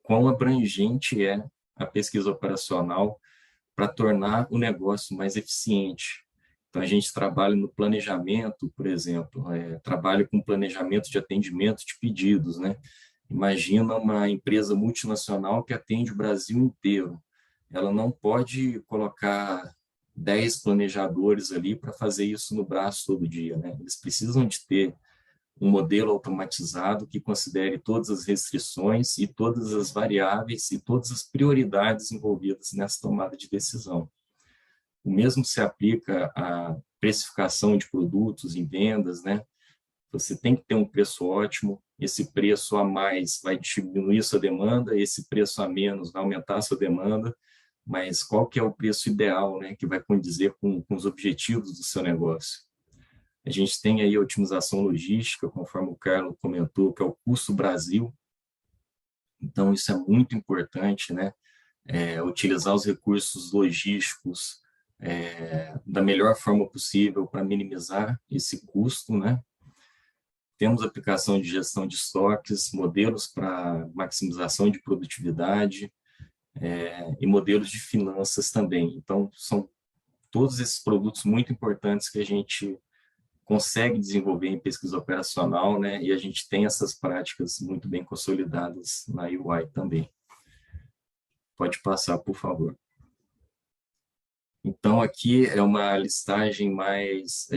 quão abrangente é a pesquisa operacional para tornar o negócio mais eficiente. Então, a gente trabalha no planejamento, por exemplo, trabalha com planejamento de atendimento de pedidos, né? Imagina uma empresa multinacional que atende o Brasil inteiro. Ela não pode colocar 10 planejadores ali para fazer isso no braço todo dia, né? Eles precisam de ter um modelo automatizado que considere todas as restrições e todas as variáveis e todas as prioridades envolvidas nessa tomada de decisão. O mesmo se aplica à precificação de produtos em vendas, né? Você tem que ter um preço ótimo, esse preço a mais vai diminuir sua demanda, esse preço a menos vai aumentar a sua demanda, mas qual que é o preço ideal, né, que vai condizer com os objetivos do seu negócio? A gente tem aí a otimização logística, conforme o Carlos comentou, que é o custo Brasil. Então, isso é muito importante, né? Utilizar os recursos logísticos da melhor forma possível para minimizar esse custo, né? Temos aplicação de gestão de estoques, modelos para maximização de produtividade e modelos de finanças também. Então, são todos esses produtos muito importantes que a gente consegue desenvolver em pesquisa operacional, né? E a gente tem essas práticas muito bem consolidadas na UI também. Pode passar, por favor. Então, aqui é uma listagem mais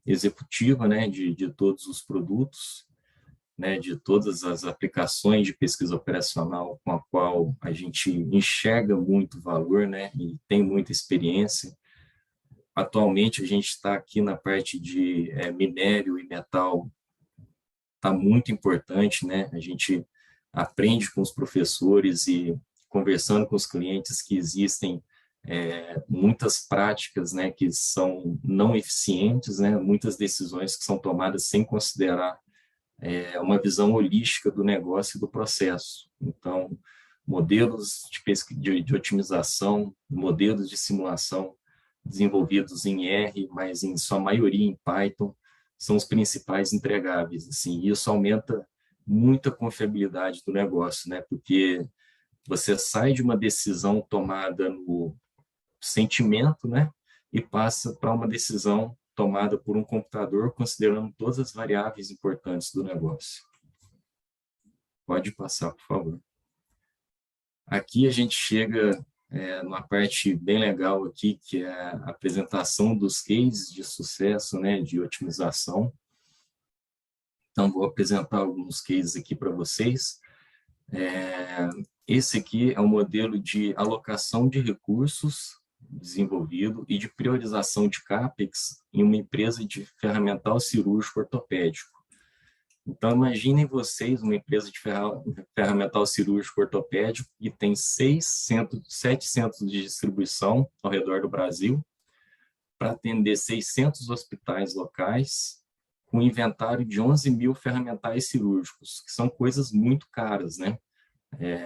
executiva, né, de todos os produtos, né, de todas as aplicações de pesquisa operacional com a qual a gente enxerga muito valor, né, e tem muita experiência. Atualmente, a gente está aqui na parte de minério e metal, está muito importante, né? A gente aprende com os professores e conversando com os clientes que existem muitas práticas, né, que são não eficientes, né? Muitas decisões que são tomadas sem considerar uma visão holística do negócio e do processo. Então, modelos de otimização, modelos de simulação, desenvolvidos em R, mas em sua maioria em Python, são os principais entregáveis. Assim, isso aumenta muito a confiabilidade do negócio, né? Porque você sai de uma decisão tomada no sentimento, né? E passa para uma decisão tomada por um computador, considerando todas as variáveis importantes do negócio. Pode passar, por favor. Aqui a gente chega numa parte bem legal aqui, que é a apresentação dos cases de sucesso, né, de otimização. Então, vou apresentar alguns cases aqui para vocês. Esse aqui é um modelo de alocação de recursos desenvolvido e de priorização de CAPEX em uma empresa de ferramental cirúrgico ortopédico. Então, imaginem vocês uma empresa de ferramental cirúrgico ortopédico que tem 7 centros de distribuição ao redor do Brasil para atender 600 hospitais locais com inventário de 11 mil ferramentais cirúrgicos, que são coisas muito caras, né?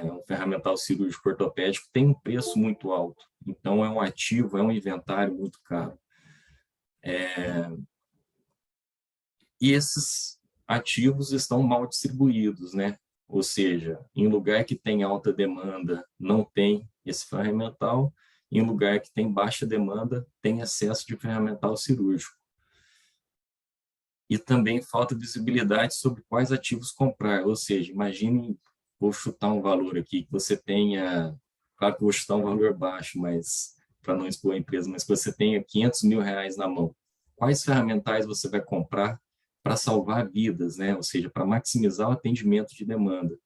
Um ferramental cirúrgico ortopédico tem um preço muito alto, então é um ativo, é um inventário muito caro. E esses ativos estão mal distribuídos, né? Ou seja, em lugar que tem alta demanda, não tem esse ferramental, em lugar que tem baixa demanda, tem excesso de ferramental cirúrgico. E também falta visibilidade sobre quais ativos comprar, ou seja, imagine, vou chutar um valor aqui, que você tenha, claro que vou chutar um valor baixo, mas para não expor a empresa, mas que você tenha R$500 mil na mão. Quais ferramentais você vai comprar para salvar vidas, né? Ou seja, para maximizar o atendimento de demanda.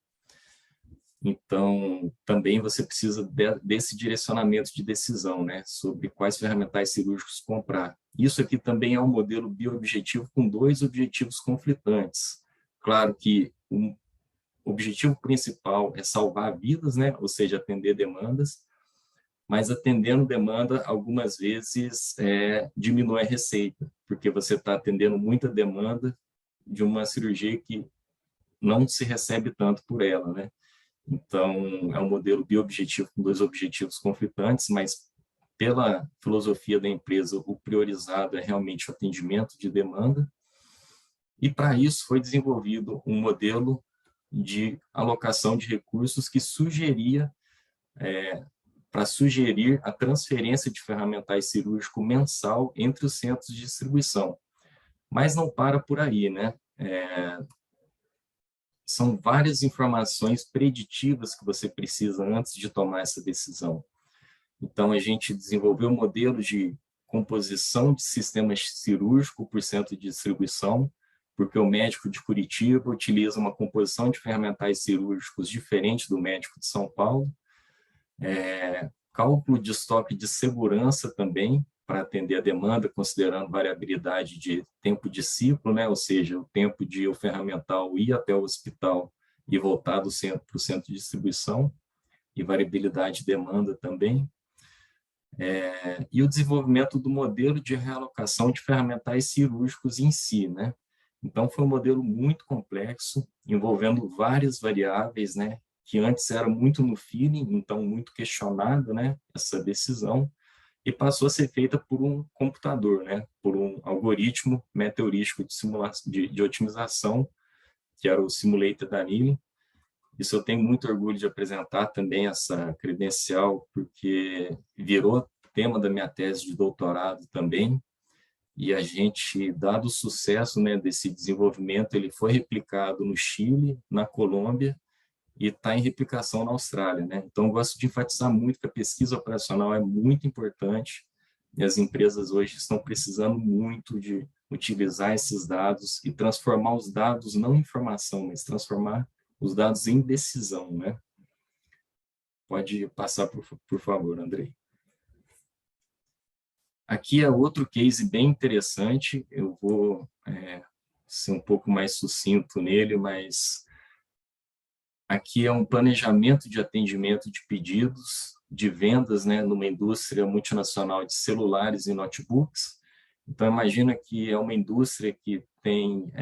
Então, também você precisa desse direcionamento de decisão, né? Sobre quais ferramentais cirúrgicos comprar. Isso aqui também é um modelo bioobjetivo com 2 objetivos conflitantes. Claro que o objetivo principal é salvar vidas, né? Ou seja, atender demandas, mas atendendo demanda, algumas vezes diminui a receita, porque você está atendendo muita demanda de uma cirurgia que não se recebe tanto por ela, né? Então, é um modelo biobjetivo com 2 objetivos conflitantes, mas pela filosofia da empresa, o priorizado é realmente o atendimento de demanda. E para isso foi desenvolvido um modelo de alocação de recursos que para sugerir a transferência de ferramentais cirúrgicos mensal entre os centros de distribuição. Mas não para por aí, né? São várias informações preditivas que você precisa antes de tomar essa decisão. Então, a gente desenvolveu um modelo de composição de sistemas cirúrgicos por centro de distribuição, porque o médico de Curitiba utiliza uma composição de ferramentais cirúrgicos diferente do médico de São Paulo. Cálculo de estoque de segurança também, para atender a demanda, considerando variabilidade de tempo de ciclo, né? Ou seja, o tempo de o ferramental ir até o hospital e voltar para o centro de distribuição, e variabilidade de demanda também. E o desenvolvimento do modelo de realocação de ferramentais cirúrgicos em si, né? Então, foi um modelo muito complexo, envolvendo várias variáveis, né? Que antes era muito no feeling, então muito questionado, né? Essa decisão, e passou a ser feita por um computador, né? Por um algoritmo meteorístico de simulação, de otimização, que era o Simulated Annealing. Isso eu tenho muito orgulho de apresentar também, essa credencial, porque virou tema da minha tese de doutorado também. E a gente, dado o sucesso, né, desse desenvolvimento, ele foi replicado no Chile, na Colômbia, e está em replicação na Austrália, né? Então, eu gosto de enfatizar muito que a pesquisa operacional é muito importante, e as empresas hoje estão precisando muito de utilizar esses dados e transformar os dados não em informação, mas transformar os dados em decisão, né? Pode passar, por favor, Andrei. Aqui é outro case bem interessante, eu vou ser um pouco mais sucinto nele, mas aqui é um planejamento de atendimento de pedidos, de vendas, né, numa indústria multinacional de celulares e notebooks. Então, imagina que é uma indústria que tem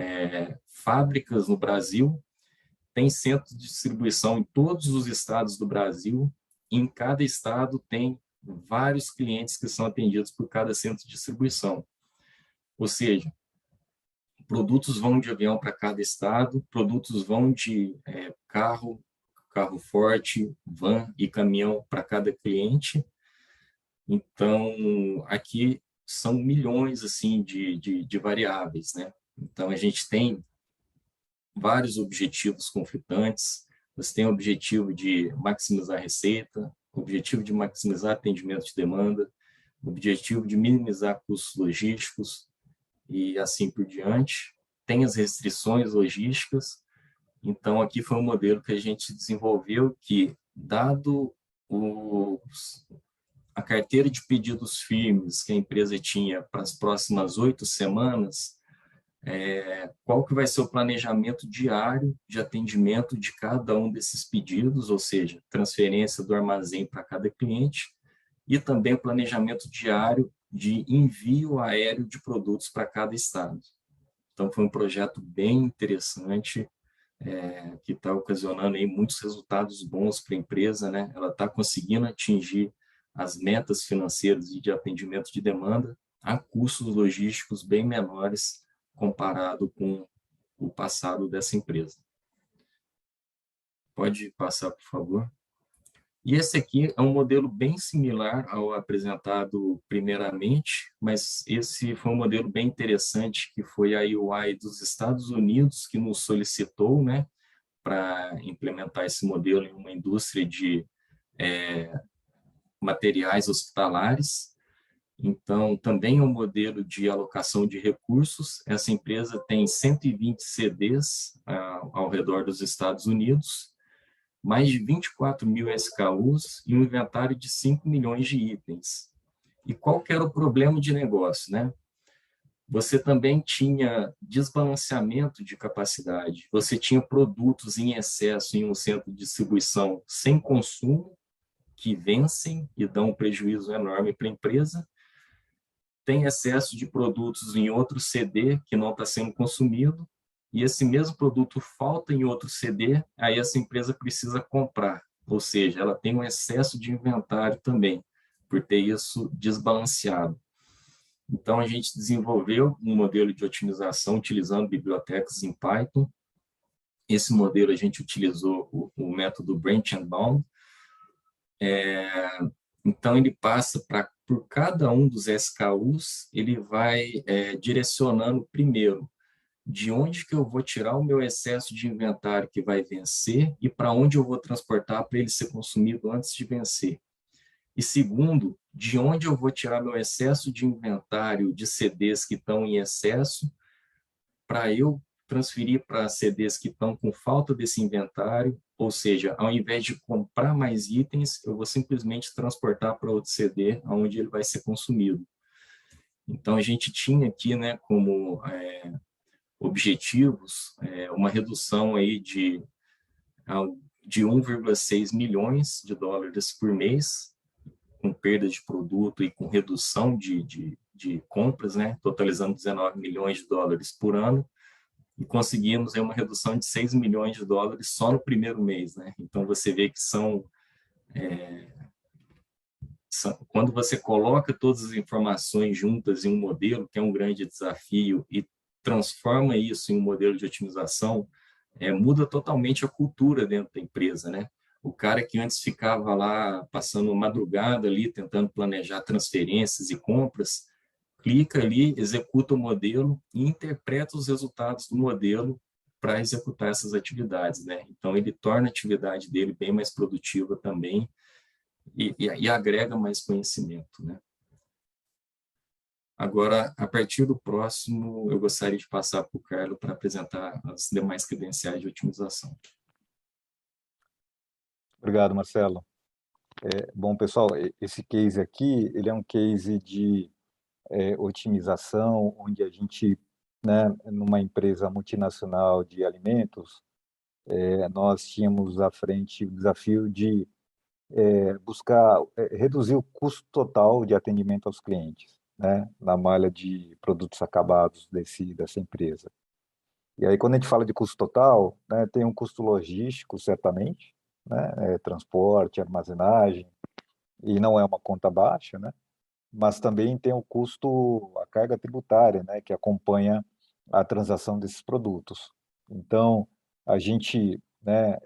fábricas no Brasil, tem centro de distribuição em todos os estados do Brasil, e em cada estado tem vários clientes que são atendidos por cada centro de distribuição. Ou seja, produtos vão de avião para cada estado, produtos vão de carro forte, van e caminhão para cada cliente. Então, aqui são milhões assim, de variáveis, né? Então, a gente tem vários objetivos conflitantes. Você tem o objetivo de maximizar a receita, o objetivo de maximizar atendimento de demanda, o objetivo de minimizar custos logísticos e assim por diante. Tem as restrições logísticas. Então, aqui foi um modelo que a gente desenvolveu que, dado a carteira de pedidos firmes que a empresa tinha para as próximas 8 semanas, qual que vai ser o planejamento diário de atendimento de cada um desses pedidos, ou seja, transferência do armazém para cada cliente, e também o planejamento diário de envio aéreo de produtos para cada estado. Então, foi um projeto bem interessante, que está ocasionando aí muitos resultados bons para a empresa, né? Ela está conseguindo atingir as metas financeiras e de atendimento de demanda a custos logísticos bem menores comparado com o passado dessa empresa. Pode passar, por favor. E esse aqui é um modelo bem similar ao apresentado primeiramente, mas esse foi um modelo bem interessante, que foi a UI dos Estados Unidos, que nos solicitou, né, para implementar esse modelo em uma indústria de materiais hospitalares. Então, também é um modelo de alocação de recursos. Essa empresa tem 120 CDs ao redor dos Estados Unidos, mais de 24 mil SKUs e um inventário de 5 milhões de itens. E qual que era o problema de negócio, né? Você também tinha desbalanceamento de capacidade, você tinha produtos em excesso em um centro de distribuição sem consumo, que vencem e dão um prejuízo enorme para a empresa, tem excesso de produtos em outro CD que não está sendo consumido, e esse mesmo produto falta em outro CD, aí essa empresa precisa comprar, ou seja, ela tem um excesso de inventário também, por ter isso desbalanceado. Então, a gente desenvolveu um modelo de otimização utilizando bibliotecas em Python. Esse modelo a gente utilizou o método Branch and Bound. Então, ele passa por cada um dos SKUs, ele vai direcionando primeiro de onde que eu vou tirar o meu excesso de inventário que vai vencer e para onde eu vou transportar para ele ser consumido antes de vencer. E segundo, de onde eu vou tirar meu excesso de inventário de CDs que estão em excesso para eu transferir para CDs que estão com falta desse inventário, ou seja, ao invés de comprar mais itens, eu vou simplesmente transportar para outro CD onde ele vai ser consumido. Então, a gente tinha aqui, né, como objetivos uma redução aí de 1,6 milhões de dólares por mês, com perda de produto e com redução de compras, né, totalizando 19 milhões de dólares por ano, e conseguimos aí uma redução de 6 milhões de dólares só no primeiro mês, né? Então, você vê que quando você coloca todas as informações juntas em um modelo, que é um grande desafio, e transforma isso em um modelo de otimização, muda totalmente a cultura dentro da empresa, né? O cara que antes ficava lá passando madrugada ali tentando planejar transferências e compras, clica ali, executa o modelo e interpreta os resultados do modelo para executar essas atividades, né? Então, ele torna a atividade dele bem mais produtiva também e agrega mais conhecimento, né? Agora, a partir do próximo, eu gostaria de passar para o Carlos para apresentar as demais credenciais de otimização. Obrigado, Marcelo. Bom, pessoal, esse case aqui, ele é um case de otimização, onde a gente, né, numa empresa multinacional de alimentos, nós tínhamos à frente o desafio de buscar reduzir o custo total de atendimento aos clientes, né, na malha de produtos acabados dessa empresa. E aí, quando a gente fala de custo total, né, tem um custo logístico, certamente, né, transporte, armazenagem, e não é uma conta baixa, né, mas também tem o custo, a carga tributária, né, que acompanha a transação desses produtos. Então, a gente, né,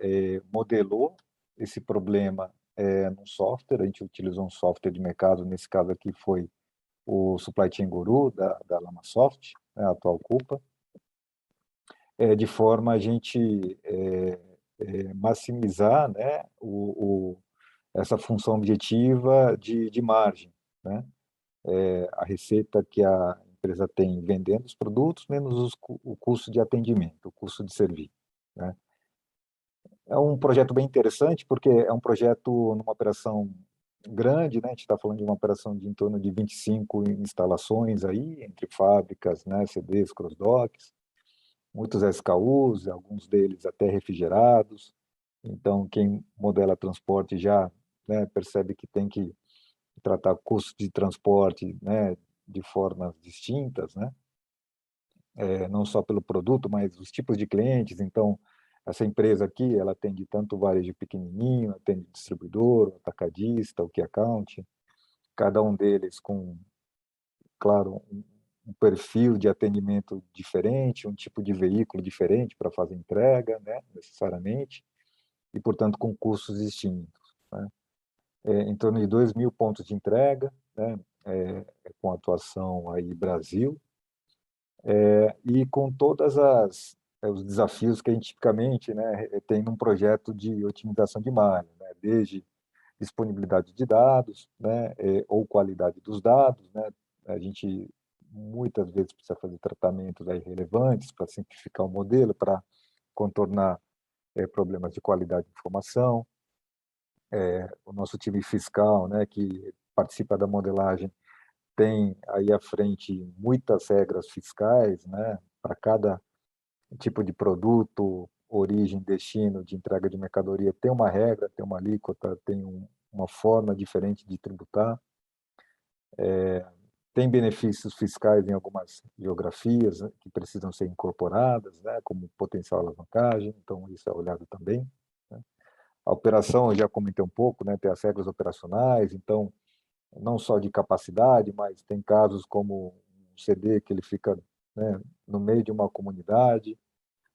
modelou esse problema num software, a gente utilizou um software de mercado, nesse caso aqui foi o Supply Chain Guru, da Lamasoft, né, a atual Coupa, de forma a gente maximizar, né, essa função objetiva de margem, né? A receita que a empresa tem vendendo os produtos, menos o custo de atendimento, o custo de serviço, né? É um projeto bem interessante, porque é um projeto numa operação grande, né? A gente está falando de uma operação de em torno de 25 instalações aí, entre fábricas, né? CDs, cross-docks, muitos SKUs, alguns deles até refrigerados. Então, quem modela transporte já, né, percebe que tem que tratar custos de transporte, né, de formas distintas, né? Não só pelo produto, mas os tipos de clientes. Então, essa empresa aqui, ela atende tanto varejo pequenininho, atende distribuidor, atacadista, o key account, cada um deles com, claro, um perfil de atendimento diferente, um tipo de veículo diferente para fazer entrega, né, necessariamente, e, portanto, com custos distintos, né? Em torno de 2.000 pontos de entrega, né, com atuação aí Brasil, e com todas os desafios que a gente tipicamente, né, tem num projeto de otimização de malha, né, desde disponibilidade de dados, né, ou qualidade dos dados, né, a gente muitas vezes precisa fazer tratamentos aí relevantes para simplificar o modelo, para contornar problemas de qualidade de informação. O nosso time fiscal, né, que participa da modelagem, tem aí à frente muitas regras fiscais, né, para cada tipo de produto, origem, destino, de entrega de mercadoria, tem uma regra, tem uma alíquota, tem uma forma diferente de tributar. tem benefícios fiscais em algumas geografias, né, que precisam ser incorporadas, né, como potencial alavancagem, então isso é olhado também, né. A operação, eu já comentei um pouco, né, tem as regras operacionais, então, não só de capacidade, mas tem casos como um CD que ele fica, né, no meio de uma comunidade,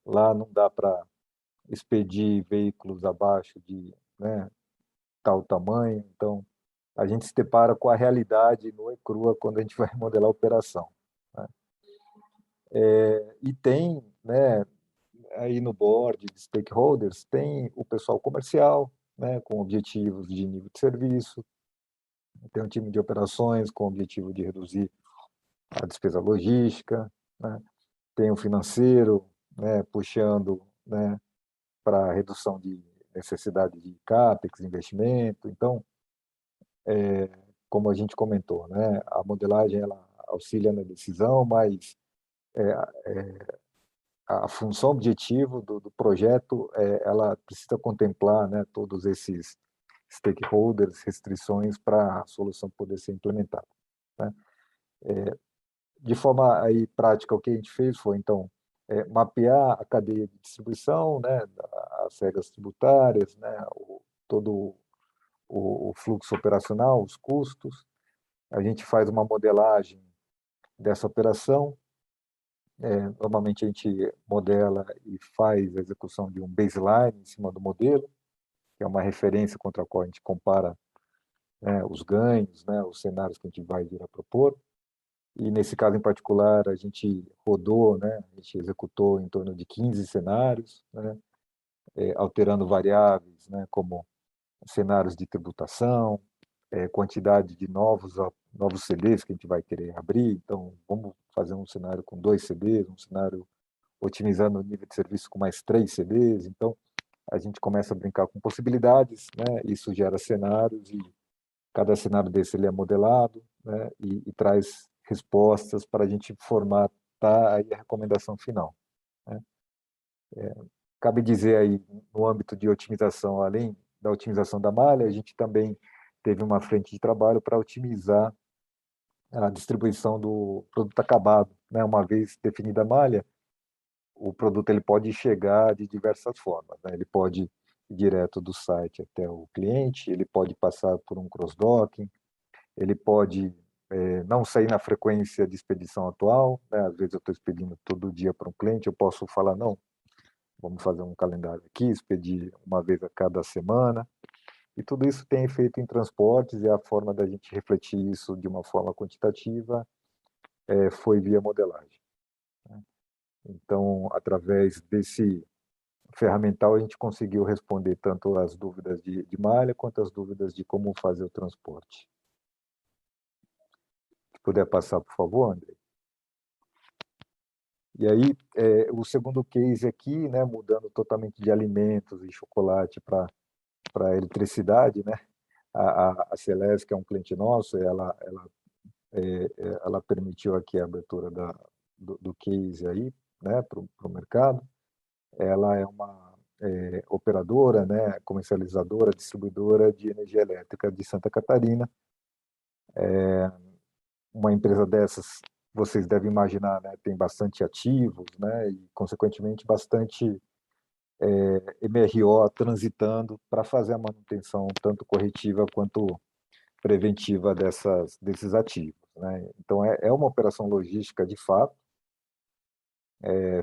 lá não dá para expedir veículos abaixo de, né, tal tamanho, então a gente se depara com a realidade nua e crua quando a gente vai modelar a operação, né? E tem, né, aí no board de stakeholders, tem o pessoal comercial, né, com objetivos de nível de serviço, tem um time de operações com o objetivo de reduzir a despesa logística, né, tem o financeiro, né, puxando, né, para a redução de necessidade de CAPEX, investimento. Então, como a gente comentou, né, a modelagem ela auxilia na decisão, mas a função objetivo do projeto ela precisa contemplar, né, todos esses stakeholders, restrições para a solução poder ser implementada, né? De forma aí prática, o que a gente fez foi então mapear a cadeia de distribuição, né, as regras tributárias, né, todo o fluxo operacional, os custos. A gente faz uma modelagem dessa operação. Normalmente a gente modela e faz a execução de um baseline em cima do modelo, que é uma referência contra a qual a gente compara, né, os ganhos, né, os cenários que a gente vai vir a propor. E nesse caso em particular, a gente rodou, né, a gente executou em torno de 15 cenários, né, alterando variáveis, né, como cenários de tributação, quantidade de novos CDs que a gente vai querer abrir. Então, vamos fazer um cenário com 2 CDs, um cenário otimizando o nível de serviço com mais 3 CDs. Então, a gente começa a brincar com possibilidades, né? Isso gera cenários e cada cenário desse ele é modelado, né? E traz respostas para a gente formatar aí a recomendação final, né? Cabe dizer aí, no âmbito de otimização, além da otimização da malha, a gente também teve uma frente de trabalho para otimizar a distribuição do produto acabado, né? Uma vez definida a malha, o produto ele pode chegar de diversas formas, né? Ele pode ir direto do site até o cliente, ele pode passar por um cross-docking, ele pode não sair na frequência de expedição atual, né? Às vezes eu estou expedindo todo dia para um cliente, eu posso falar, não, vamos fazer um calendário aqui, expedir uma vez a cada semana, e tudo isso tem efeito em transportes, e a forma da gente refletir isso de uma forma quantitativa foi via modelagem. Então, através desse ferramental, a gente conseguiu responder tanto as dúvidas de malha, quanto as dúvidas de como fazer o transporte. Se puder passar, por favor, André. E aí, o segundo case aqui, né, mudando totalmente de alimentos e chocolate para eletricidade, né? A Celeste, que é um cliente nosso, ela permitiu aqui a abertura do case aí, né, para o mercado. Ela é uma operadora, né, comercializadora, distribuidora de energia elétrica de Santa Catarina. Uma empresa dessas, vocês devem imaginar, né, tem bastante ativos, né, e consequentemente bastante MRO transitando para fazer a manutenção tanto corretiva quanto preventiva desses ativos, né? Então é uma operação logística de fato.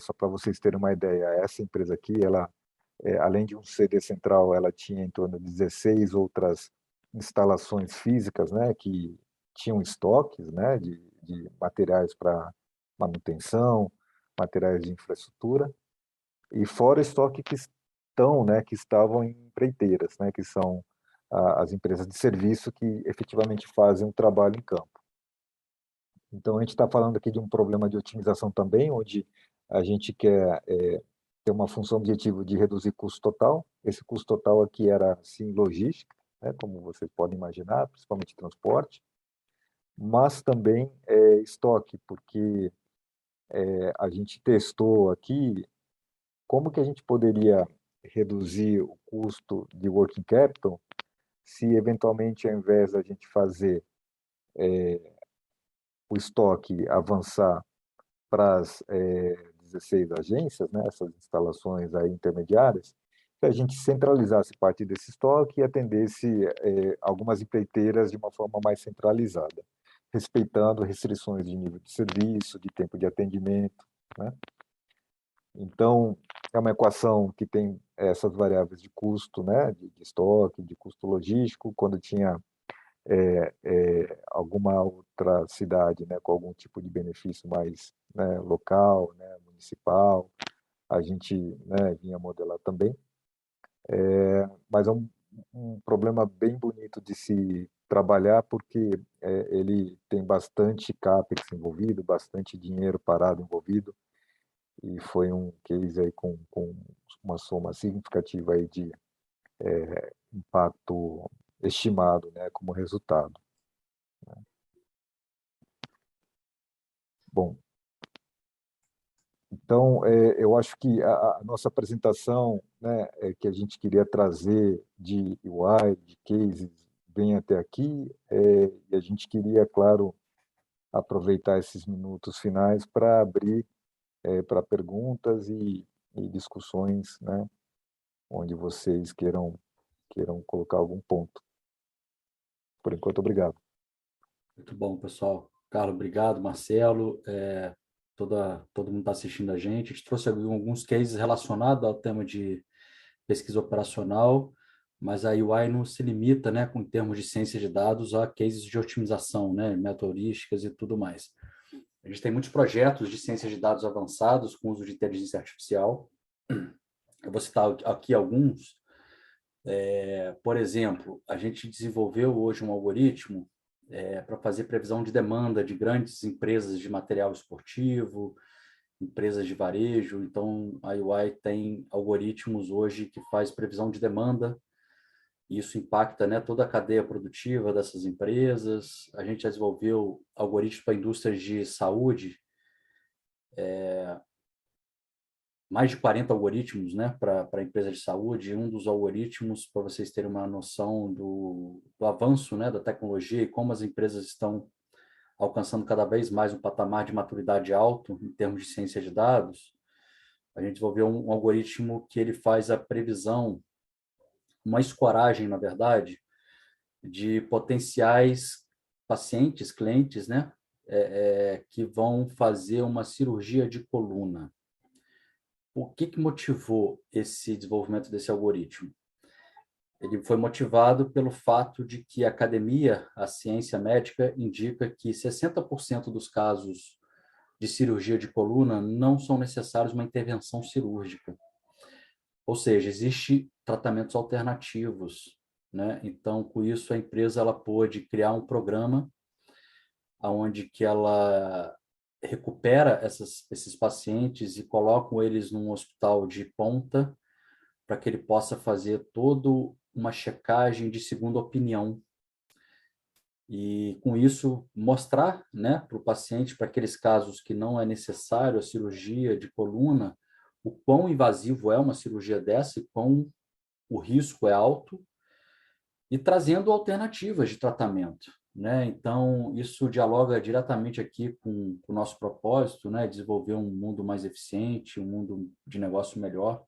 Só para vocês terem uma ideia, essa empresa aqui, ela além de um CD central, ela tinha em torno de 16 outras instalações físicas, né, que tinham estoques, né, de materiais para manutenção, materiais de infraestrutura, e fora estoque que estavam em empreiteiras, né, que são as empresas de serviço que efetivamente fazem um trabalho em campo. Então, a gente está falando aqui de um problema de otimização também, onde a gente quer ter uma função objetivo de reduzir custo total. Esse custo total aqui era, sim, logística, né, como vocês podem imaginar, principalmente transporte, mas também estoque, porque a gente testou aqui como que a gente poderia reduzir o custo de working capital se, eventualmente, ao invés da gente fazer o estoque avançar para as 16 agências, né, essas instalações aí intermediárias, que a gente centralizasse parte desse estoque e atendesse algumas empreiteiras de uma forma mais centralizada, respeitando restrições de nível de serviço, de tempo de atendimento, né? Então, é uma equação que tem essas variáveis de custo, né, de estoque, de custo logístico. Quando tinha alguma outra cidade, né, com algum tipo de benefício mais, né, local, né, municipal, a gente, né, vinha modelar também. Mas é um problema bem bonito de se trabalhar, porque ele tem bastante CAPEX envolvido, bastante dinheiro parado envolvido, e foi um case aí com uma soma significativa aí de impacto estimado, né, como resultado. Bom, então eu acho que a nossa apresentação, né, que a gente queria trazer de UI, de cases, vem até aqui, e a gente queria, claro, aproveitar esses minutos finais para abrir para perguntas e discussões, né, onde vocês queiram colocar algum ponto. Por enquanto, obrigado. Muito bom, pessoal. Carlos, obrigado. Marcelo, todo mundo está assistindo a gente. A gente trouxe alguns cases relacionados ao tema de pesquisa operacional, mas a UI não se limita, né, com termos de ciência de dados, a cases de otimização, né, metaheurísticas e tudo mais. A gente tem muitos projetos de ciência de dados avançados com uso de inteligência artificial. Eu vou citar aqui alguns. Por exemplo, a gente desenvolveu hoje um algoritmo para fazer previsão de demanda de grandes empresas de material esportivo, empresas de varejo. Então, a UI tem algoritmos hoje que faz previsão de demanda, e isso impacta, né, toda a cadeia produtiva dessas empresas. A gente já desenvolveu algoritmos para indústrias de saúde, mais de 40 algoritmos, né, para a empresa de saúde. Um dos algoritmos, para vocês terem uma noção do avanço, né, da tecnologia e como as empresas estão alcançando cada vez mais um patamar de maturidade alto em termos de ciência de dados, a gente desenvolveu um algoritmo que ele faz a previsão, uma escoragem, na verdade, de potenciais pacientes, clientes, né, que vão fazer uma cirurgia de coluna. O que motivou esse desenvolvimento desse algoritmo? Ele foi motivado pelo fato de que a academia, a ciência médica, indica que 60% dos casos de cirurgia de coluna não são necessários uma intervenção cirúrgica. Ou seja, existem tratamentos alternativos, né? Então, com isso, a empresa ela pôde criar um programa onde que ela recupera esses pacientes e coloca eles num hospital de ponta para que ele possa fazer toda uma checagem de segunda opinião. E, com isso, mostrar, né, para o paciente, para aqueles casos que não é necessário a cirurgia de coluna, o quão invasivo é uma cirurgia dessa e quão o risco é alto, e trazendo alternativas de tratamento, né? Então, isso dialoga diretamente aqui com o nosso propósito, né? Desenvolver um mundo mais eficiente, um mundo de negócio melhor.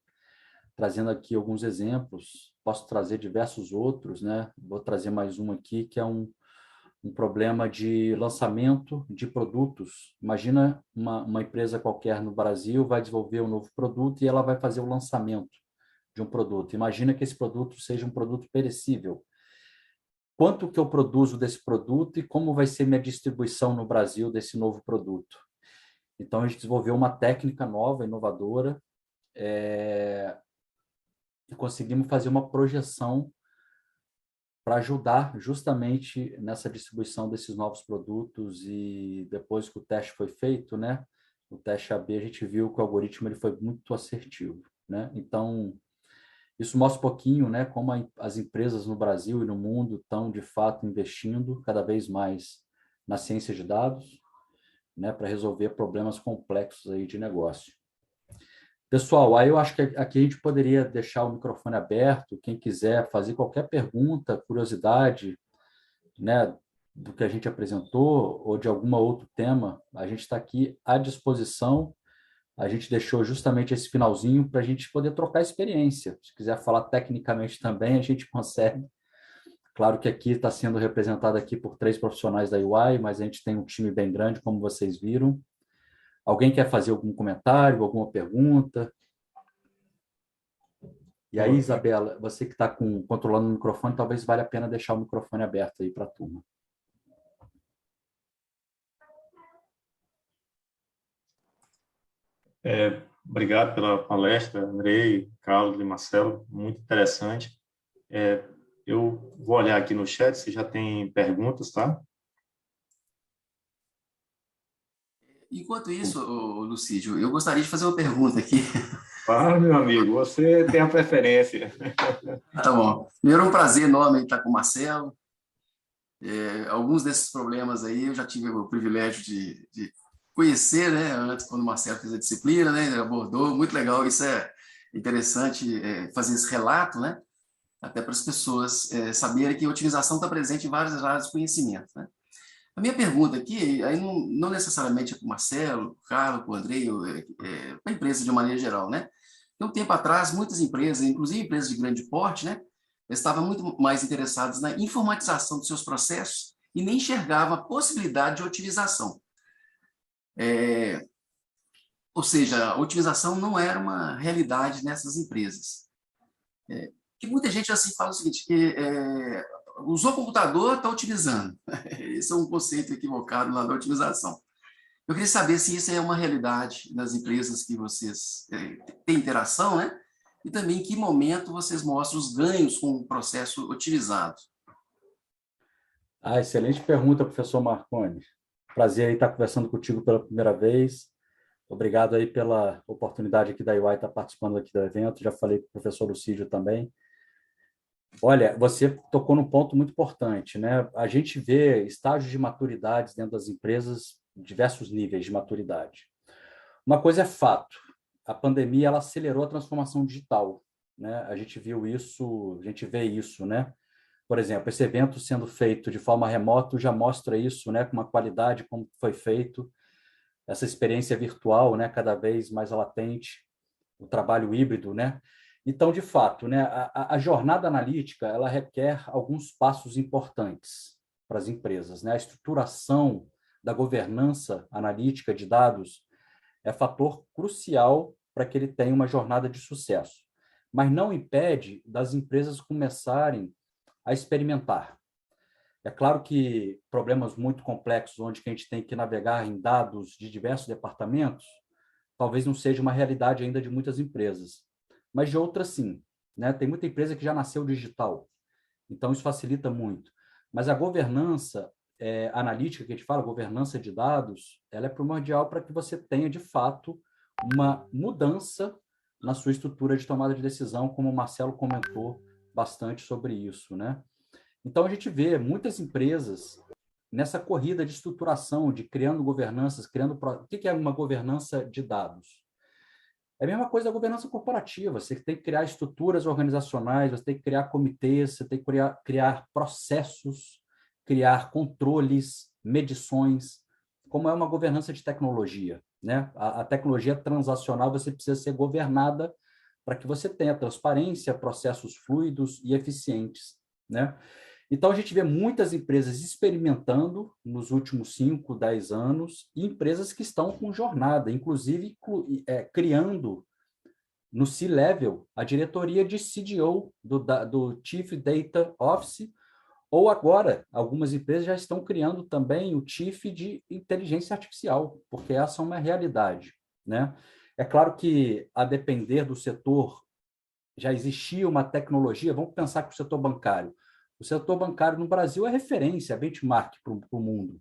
Trazendo aqui alguns exemplos, posso trazer diversos outros, né? Vou trazer mais um aqui, que é um problema de lançamento de produtos. Imagina uma empresa qualquer no Brasil vai desenvolver um novo produto e ela vai fazer o lançamento de um produto. Imagina que esse produto seja um produto perecível. Quanto que eu produzo desse produto e como vai ser minha distribuição no Brasil desse novo produto? Então, a gente desenvolveu uma técnica nova, inovadora, e conseguimos fazer uma projeção para ajudar justamente nessa distribuição desses novos produtos. E depois que o teste foi feito, né, o teste AB, a gente viu que o algoritmo ele foi muito assertivo, né? Então, isso mostra um pouquinho, né, como as empresas no Brasil e no mundo estão, de fato, investindo cada vez mais na ciência de dados, né, para resolver problemas complexos aí de negócio. Pessoal, aí eu acho que aqui a gente poderia deixar o microfone aberto, quem quiser fazer qualquer pergunta, curiosidade, né, do que a gente apresentou ou de algum outro tema, a gente está aqui à disposição. A gente deixou justamente esse finalzinho para a gente poder trocar experiência. Se quiser falar tecnicamente também, a gente consegue. Claro que aqui está sendo representado aqui por 3 profissionais da UI, mas a gente tem um time bem grande, como vocês viram. Alguém quer fazer algum comentário, alguma pergunta? E aí, Isabela, você que está controlando o microfone, talvez valha a pena deixar o microfone aberto aí para a turma. Obrigado pela palestra, Andrei, Carlos e Marcelo, muito interessante. Eu vou olhar aqui no chat se já tem perguntas, tá? Enquanto isso, Lucídio, eu gostaria de fazer uma pergunta aqui. Claro, meu amigo, você tem a preferência. Tá bom. Primeiro, um prazer enorme estar com o Marcelo. Alguns desses problemas aí eu já tive o privilégio de conhecer, né, antes, quando o Marcelo fez a disciplina, né, ele abordou, muito legal, isso é interessante, fazer esse relato, né, até para as pessoas saberem que a otimização está presente em várias áreas de conhecimento, né. A minha pergunta aqui, aí não necessariamente é para o Marcelo, o Carlos, o Andrei, para a empresa de uma maneira geral, né. Tem um tempo atrás, muitas empresas, inclusive empresas de grande porte, né, estavam muito mais interessadas na informatização dos seus processos e nem enxergavam a possibilidade de otimização. Ou seja, a otimização não era uma realidade nessas empresas. Que muita gente assim fala o seguinte, que usou o computador, está otimizando. Esse é um conceito equivocado lá da otimização. Eu queria saber se isso é uma realidade nas empresas que vocês têm interação, né? E também em que momento vocês mostram os ganhos com o processo otimizado. Excelente pergunta, professor Marconi. Prazer aí estar conversando contigo pela primeira vez. Obrigado aí pela oportunidade aqui da UI estar participando aqui do evento. Já falei com o professor Lucídio também. Olha, você tocou num ponto muito importante, né? A gente vê estágios de maturidade dentro das empresas, diversos níveis de maturidade. Uma coisa é fato, a pandemia ela acelerou a transformação digital, né? A gente viu isso, a gente vê isso, né? Por exemplo, esse evento sendo feito de forma remota já mostra isso, né? Com uma qualidade como foi feito, essa experiência virtual, né? Cada vez mais latente, o trabalho híbrido, né? Então, de fato, né? A jornada analítica ela requer alguns passos importantes para as empresas, né? A estruturação da governança analítica de dados é fator crucial para que ele tenha uma jornada de sucesso, mas não impede das empresas começarem a experimentar. É claro que problemas muito complexos, onde a gente tem que navegar em dados de diversos departamentos, talvez não seja uma realidade ainda de muitas empresas, mas de outras sim, né? Tem muita empresa que já nasceu digital, então isso facilita muito. Mas a governança analítica, que a gente fala, governança de dados, ela é primordial para que você tenha, de fato, uma mudança na sua estrutura de tomada de decisão, como o Marcelo comentou bastante sobre isso, né? Então, a gente vê muitas empresas nessa corrida de estruturação, de criando governanças, O que é uma governança de dados? É a mesma coisa da governança corporativa. Você tem que criar estruturas organizacionais, você tem que criar comitês, você tem que criar processos, criar controles, medições, como é uma governança de tecnologia, né? A tecnologia transacional você precisa ser governada para que você tenha transparência, processos fluidos e eficientes, né? Então, a gente vê muitas empresas experimentando nos últimos 5, 10 anos e empresas que estão com jornada, inclusive criando no C-Level a diretoria de CDO, do Chief Data Office, ou agora, algumas empresas já estão criando também o Chief de Inteligência Artificial, porque essa é uma realidade, né? É claro que, a depender do setor, já existia uma tecnologia, vamos pensar que o setor bancário. O setor bancário no Brasil é referência, é benchmark para o mundo,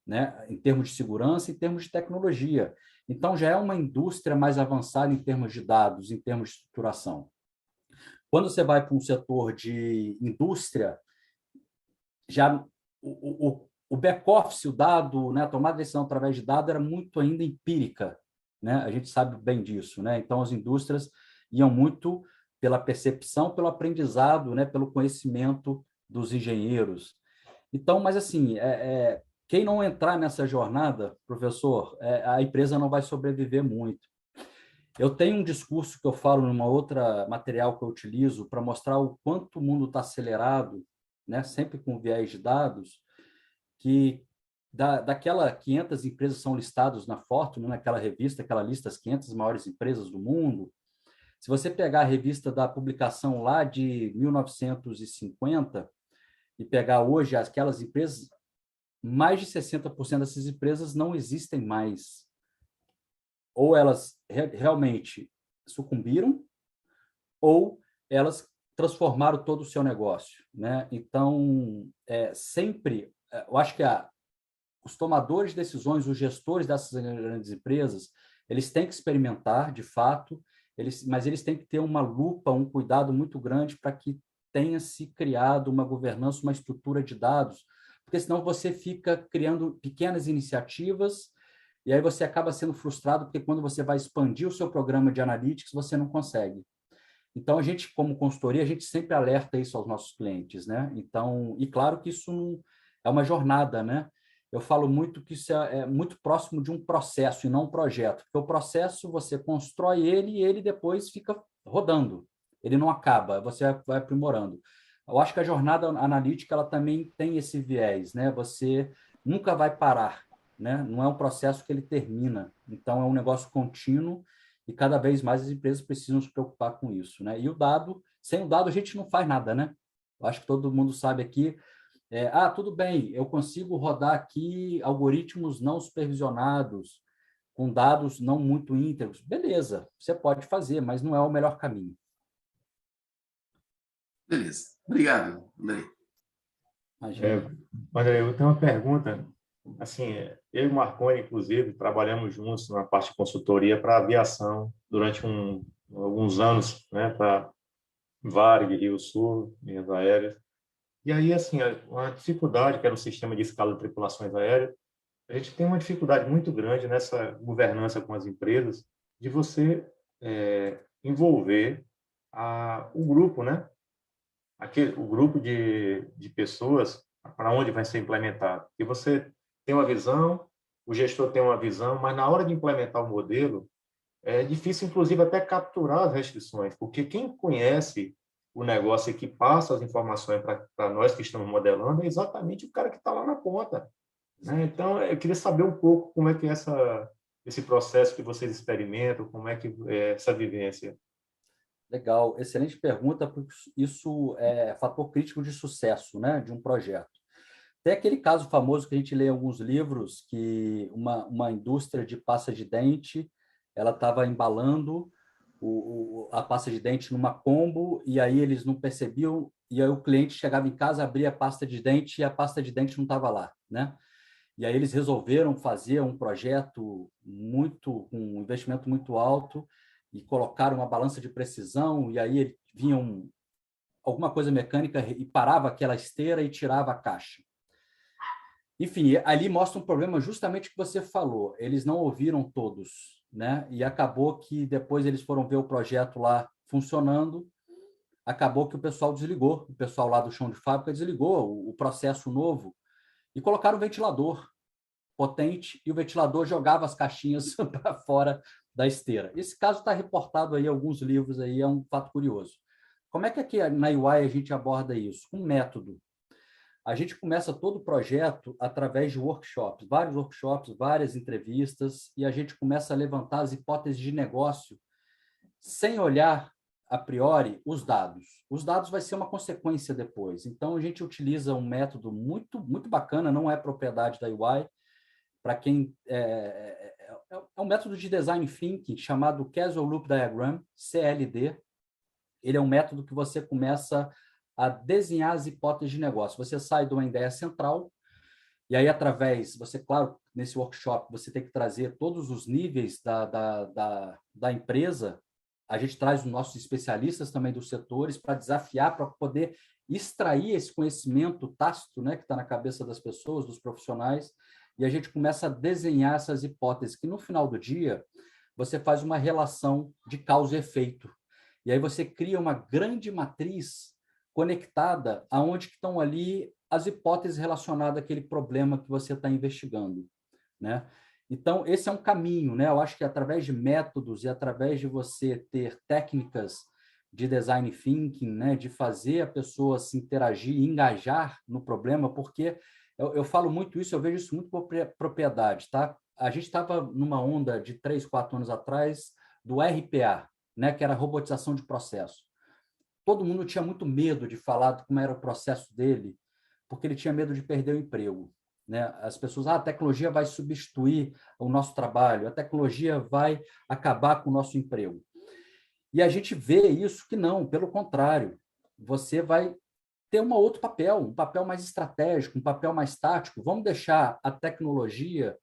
né? Em termos de segurança, em termos de tecnologia. Então, já é uma indústria mais avançada em termos de dados, em termos de estruturação. Quando você vai para um setor de indústria, já o back-office, o dado, né, a tomada de decisão através de dado era muito ainda empírica, né? A gente sabe bem disso, né? Então, as indústrias iam muito pela percepção, pelo aprendizado, né, pelo conhecimento dos engenheiros. Então, mas assim, quem não entrar nessa jornada, professor, a empresa não vai sobreviver muito. Eu tenho um discurso que eu falo numa outra material que eu utilizo para mostrar o quanto o mundo está acelerado, né? Sempre com viés de dados, que daquela 500 empresas são listadas na Fortune, naquela revista, aquela lista das 500 maiores empresas do mundo. Se você pegar a revista da publicação lá de 1950 e pegar hoje aquelas empresas, mais de 60% dessas empresas não existem mais. Ou elas realmente sucumbiram, ou elas transformaram todo o seu negócio, né? Então, sempre, eu acho que os tomadores de decisões, os gestores dessas grandes empresas, eles têm que experimentar, de fato, mas eles têm que ter uma lupa, um cuidado muito grande para que tenha se criado uma governança, uma estrutura de dados, porque senão você fica criando pequenas iniciativas e aí você acaba sendo frustrado, porque quando você vai expandir o seu programa de analytics, você não consegue. Então, a gente, como consultoria, a gente sempre alerta isso aos nossos clientes, né? Então, e claro que isso é uma jornada, né? Eu falo muito que isso é muito próximo de um processo e não um projeto, porque o processo você constrói ele e ele depois fica rodando, ele não acaba, você vai aprimorando. Eu acho que a jornada analítica ela também tem esse viés, né? Você nunca vai parar, né? Não é um processo que ele termina, então é um negócio contínuo e cada vez mais as empresas precisam se preocupar com isso, né? E o dado, sem o dado a gente não faz nada, né? Eu acho que todo mundo sabe aqui. Tudo bem, eu consigo rodar aqui algoritmos não supervisionados, com dados não muito íntegros. Beleza, você pode fazer, mas não é o melhor caminho. Beleza. Obrigado, André. André, eu tenho uma pergunta. Assim, eu e o Marconi, inclusive, trabalhamos juntos na parte de consultoria para aviação durante alguns anos, né, para Varig, Rio Sul, linhas aéreas. E aí, assim, a dificuldade, que era o sistema de escala de tripulações aéreas, a gente tem uma dificuldade muito grande nessa governança com as empresas de você envolver o grupo, né? O grupo de pessoas para onde vai ser implementado. E você tem uma visão, o gestor tem uma visão, mas na hora de implementar o modelo, é difícil, inclusive, até capturar as restrições, porque quem conhece o negócio e que passa as informações para nós que estamos modelando é exatamente o cara que está lá na ponta, né? Então, eu queria saber um pouco como é que é esse processo que vocês experimentam, como é que é essa vivência. Legal, excelente pergunta, porque isso é fator crítico de sucesso, né, de um projeto. Tem aquele caso famoso que a gente lê em alguns livros, que uma indústria de pasta de dente, ela estava embalando a pasta de dente numa combo, e aí eles não percebiam, e aí o cliente chegava em casa, abria a pasta de dente, e a pasta de dente não estava lá, né? E aí eles resolveram fazer um projeto com um investimento muito alto, e colocaram uma balança de precisão, e aí vinha alguma coisa mecânica e parava aquela esteira e tirava a caixa. Enfim, ali mostra um problema justamente o que você falou. Eles não ouviram todos, né? E acabou que depois eles foram ver o projeto lá funcionando, acabou que o pessoal desligou, o pessoal lá do chão de fábrica desligou o processo novo e colocaram um ventilador potente e o ventilador jogava as caixinhas para fora da esteira. Esse caso está reportado aí em alguns livros, aí, é um fato curioso. Como é que aqui na UI a gente aborda isso? Um método. A gente começa todo o projeto através de workshops, vários workshops, várias entrevistas, e a gente começa a levantar as hipóteses de negócio sem olhar, a priori, os dados. Os dados vai ser uma consequência depois. Então, a gente utiliza um método muito, muito bacana, não é propriedade da UI, para quem é um método de design thinking chamado Causal Loop Diagram, CLD. Ele é um método que você começa a desenhar as hipóteses de negócio. Você sai de uma ideia central e aí, claro, nesse workshop, você tem que trazer todos os níveis da empresa. A gente traz os nossos especialistas também dos setores para desafiar, para poder extrair esse conhecimento tácito, né, que está na cabeça das pessoas, dos profissionais, e a gente começa a desenhar essas hipóteses, que no final do dia você faz uma relação de causa e efeito. E aí você cria uma grande matriz conectada aonde estão ali as hipóteses relacionadas àquele problema que você está investigando, né? Então, esse é um caminho, né? Eu acho que através de métodos e através de você ter técnicas de design thinking, né? De fazer a pessoa se interagir e engajar no problema, porque eu falo muito isso, eu vejo isso muito por propriedade, tá? A gente estava numa onda de 3, 4 anos atrás do RPA, né? Que era a robotização de processo. Todo mundo tinha muito medo de falar de como era o processo dele, porque ele tinha medo de perder o emprego. Né? As pessoas, a tecnologia vai substituir o nosso trabalho, a tecnologia vai acabar com o nosso emprego. E a gente vê isso que não, pelo contrário, você vai ter um outro papel, um papel mais estratégico, um papel mais tático. Vamos deixar a tecnologia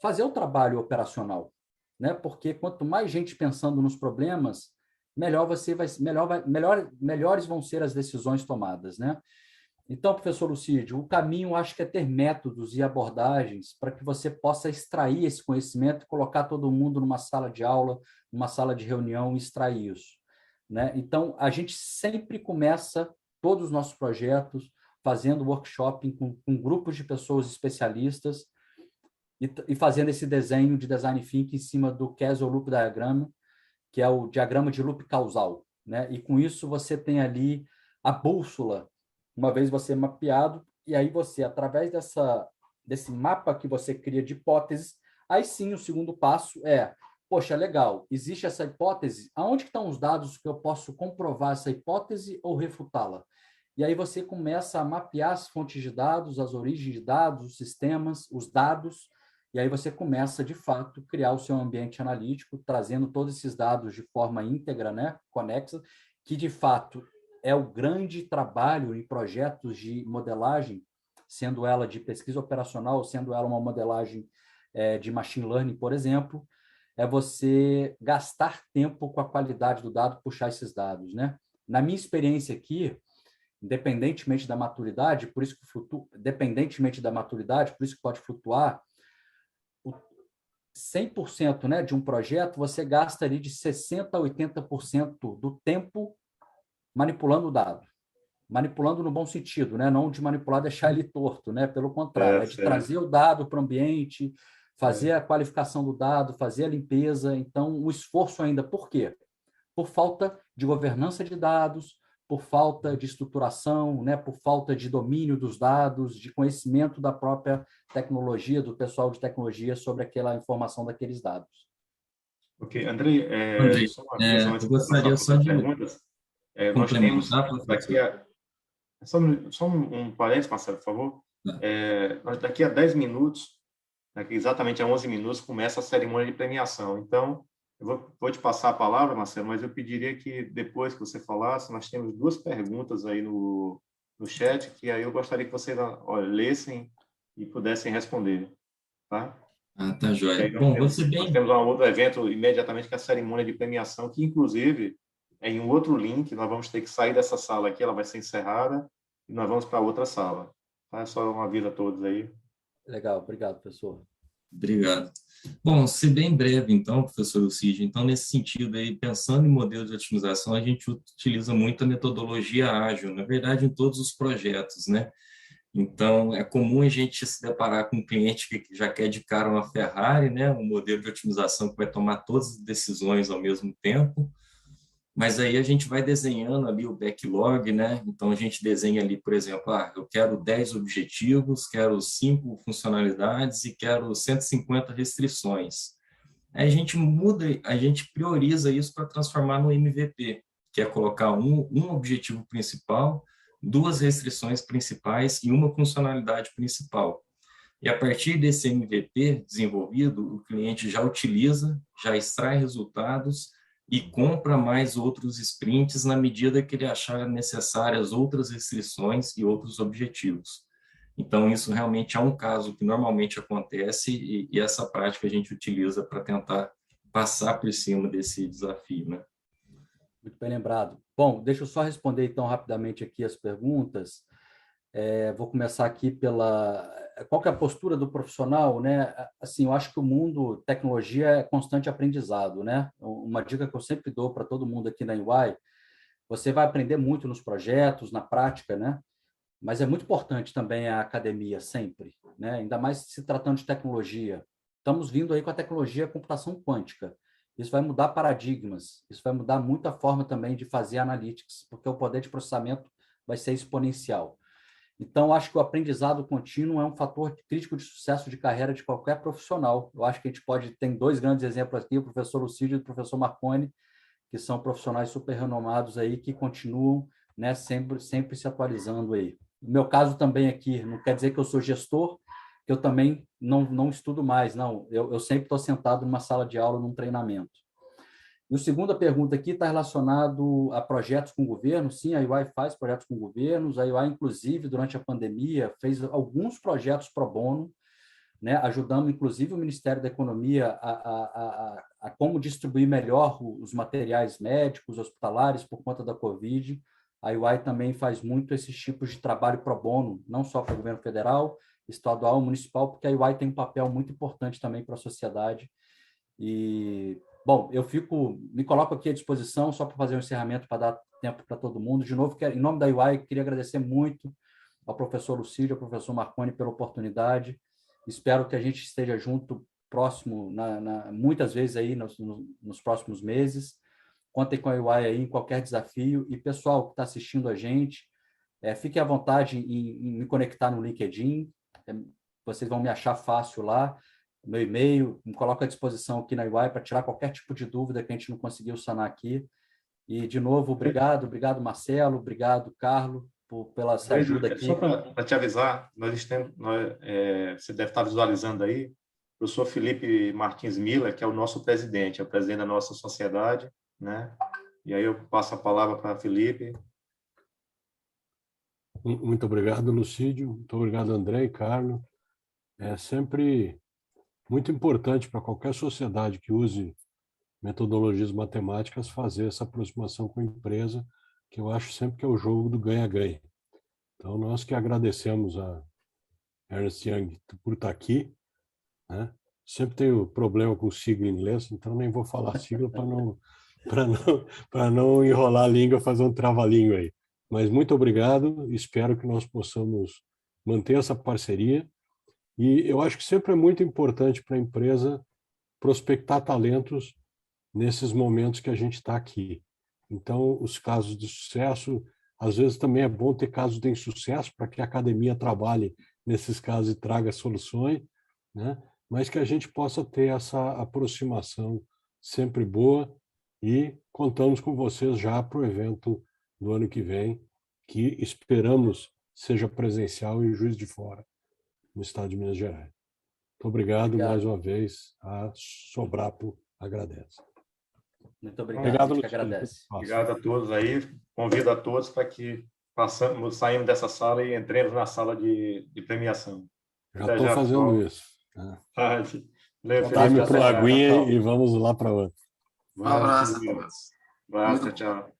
fazer o trabalho operacional, né? Porque quanto mais gente pensando nos problemas, melhores vão ser as decisões tomadas, né? Então, professor Lucídio, o caminho acho que é ter métodos e abordagens para que você possa extrair esse conhecimento e colocar todo mundo numa sala de aula, numa sala de reunião e extrair isso, né? Então, a gente sempre começa todos os nossos projetos fazendo workshop com grupos de pessoas especialistas e fazendo esse desenho de design thinking em cima do Causal Loop Diagram, que é o diagrama de loop causal, né? E com isso você tem ali a bússola, uma vez você mapeado, e aí você, através desse mapa que você cria de hipóteses, aí sim o segundo passo é, poxa, legal, existe essa hipótese, aonde estão os dados que eu posso comprovar essa hipótese ou refutá-la? E aí você começa a mapear as fontes de dados, as origens de dados, os sistemas, os dados, e aí você começa, de fato, a criar o seu ambiente analítico, trazendo todos esses dados de forma íntegra, né, conexa, que, de fato, é o grande trabalho em projetos de modelagem, sendo ela de pesquisa operacional, sendo ela uma modelagem de machine learning, por exemplo, é você gastar tempo com a qualidade do dado, puxar esses dados, né? Na minha experiência aqui, independentemente da maturidade, por isso que pode flutuar, 100%, né, de um projeto, você gasta ali de 60% a 80% do tempo manipulando o dado. Manipulando no bom sentido, né? Não de manipular, deixar ele torto, né? Pelo contrário, é de trazer o dado para o ambiente, fazer a qualificação do dado, fazer a limpeza. Então, o esforço ainda, por quê? Por falta de governança de dados, por falta de estruturação, né? Por falta de domínio dos dados, de conhecimento da própria tecnologia, do pessoal de tecnologia sobre aquela informação daqueles dados. Ok, Andrei, Andrei, só uma coisa, antes eu de passar gostaria para só as de perguntas, nós temos complementar, daqui professor. só um parênteses, Marcelo, por favor. Tá. Daqui a 10 minutos, exatamente a 11 minutos, começa a cerimônia de premiação. Então, eu vou te passar a palavra, Marcelo, mas eu pediria que depois que você falasse, nós temos 2 perguntas aí no chat, que aí eu gostaria que vocês lessem e pudessem responder, tá? Tá joia. Bom, Nós temos um outro evento imediatamente, que é a cerimônia de premiação, que inclusive é em um outro link, nós vamos ter que sair dessa sala aqui, ela vai ser encerrada, e nós vamos para outra sala. Tá? Só um aviso a todos aí. Legal, obrigado, professor. Obrigado. Bom, ser bem breve, então, professor Lucídio. Então, nesse sentido aí, pensando em modelos de otimização, a gente utiliza muito a metodologia ágil, na verdade, em todos os projetos, né? Então, é comum a gente se deparar com um cliente que já quer de cara uma Ferrari, né? Um modelo de otimização que vai tomar todas as decisões ao mesmo tempo, mas aí a gente vai desenhando ali o backlog, né? Então, a gente desenha ali, por exemplo, eu quero 10 objetivos, quero 5 funcionalidades e quero 150 restrições. Aí a gente muda, a gente prioriza isso para transformar no MVP, que é colocar um objetivo principal, 2 restrições principais e uma funcionalidade principal. E a partir desse MVP desenvolvido, o cliente já utiliza, já extrai resultados e compra mais outros sprints na medida que ele achar necessárias outras restrições e outros objetivos. Então, isso realmente é um caso que normalmente acontece e essa prática a gente utiliza para tentar passar por cima desse desafio, né? Muito bem lembrado. Bom, deixa eu só responder, então, rapidamente aqui as perguntas. Vou começar aqui qual que é a postura do profissional, né? Assim, eu acho que o mundo tecnologia é constante aprendizado, né? Uma dica que eu sempre dou para todo mundo aqui na UI, você vai aprender muito nos projetos, na prática, né? mas é muito importante também a academia sempre, né? Ainda mais se tratando de tecnologia. Estamos vindo aí com a tecnologia computação quântica. Isso vai mudar paradigmas, isso vai mudar muito a forma também de fazer analytics, porque o poder de processamento vai ser exponencial. Então, acho que o aprendizado contínuo é um fator crítico de sucesso de carreira de qualquer profissional. Eu acho que a gente tem 2 grandes exemplos aqui, o professor Lucídio e o professor Marconi, que são profissionais super renomados aí, que continuam, né, sempre se atualizando aí. No meu caso também aqui, não quer dizer que eu sou gestor, que eu também não estudo mais, não. Eu sempre estou sentado numa sala de aula, num treinamento. E a segunda pergunta aqui está relacionado a projetos com o governo. Sim, a UI faz projetos com governos. A UI, inclusive, durante a pandemia, fez alguns projetos pro bono, né, ajudando, inclusive, o Ministério da Economia a como distribuir melhor os materiais médicos, hospitalares, por conta da Covid. A UI também faz muito esses tipos de trabalho pro bono, não só para o governo federal, estadual, municipal, porque a UI tem um papel muito importante também para a sociedade. E, bom, me coloco aqui à disposição só para fazer um encerramento, para dar tempo para todo mundo. De novo, em nome da UI, queria agradecer muito ao professor Lucídio, ao professor Marconi pela oportunidade. Espero que a gente esteja junto, próximo, muitas vezes aí nos próximos meses. Contem com a UI aí em qualquer desafio. E, pessoal que está assistindo a gente, fiquem à vontade em me conectar no LinkedIn. Vocês vão me achar fácil lá. Meu e-mail, me coloco à disposição aqui na UI para tirar qualquer tipo de dúvida que a gente não conseguiu sanar aqui. E, de novo, obrigado Marcelo, obrigado, Carlos, pela essa ajuda aqui. Só para te avisar, você deve estar visualizando aí, o professor Felipe Martins Miller, que é o nosso presidente, é o presidente da nossa sociedade, né? E aí eu passo a palavra para Felipe. Muito obrigado, Lucídio. Muito obrigado, André e Carlos. É sempre muito importante para qualquer sociedade que use metodologias matemáticas fazer essa aproximação com a empresa, que eu acho sempre que é o jogo do ganha-ganha. Então, nós que agradecemos a Ernst Young por estar aqui, né? Sempre tenho problema com sigla em inglês, então nem vou falar sigla para não enrolar a língua, fazer um trava-língua aí. Mas muito obrigado, espero que nós possamos manter essa parceria. E eu acho que sempre é muito importante para a empresa prospectar talentos nesses momentos que a gente está aqui. Então, os casos de sucesso, às vezes também é bom ter casos de insucesso para que a academia trabalhe nesses casos e traga soluções, né? Mas que a gente possa ter essa aproximação sempre boa e contamos com vocês já para o evento do ano que vem, que esperamos seja presencial em Juiz de Fora, no estado de Minas Gerais. Muito obrigado mais uma vez. A Sobrapo agradece. Muito obrigado, a gente agradece. Obrigado a todos aí. Convido a todos para que saímos dessa sala e entremos na sala de premiação. Já estou fazendo isso. Time para a aguinha e vamos lá para outra. Um abraço. Tchau.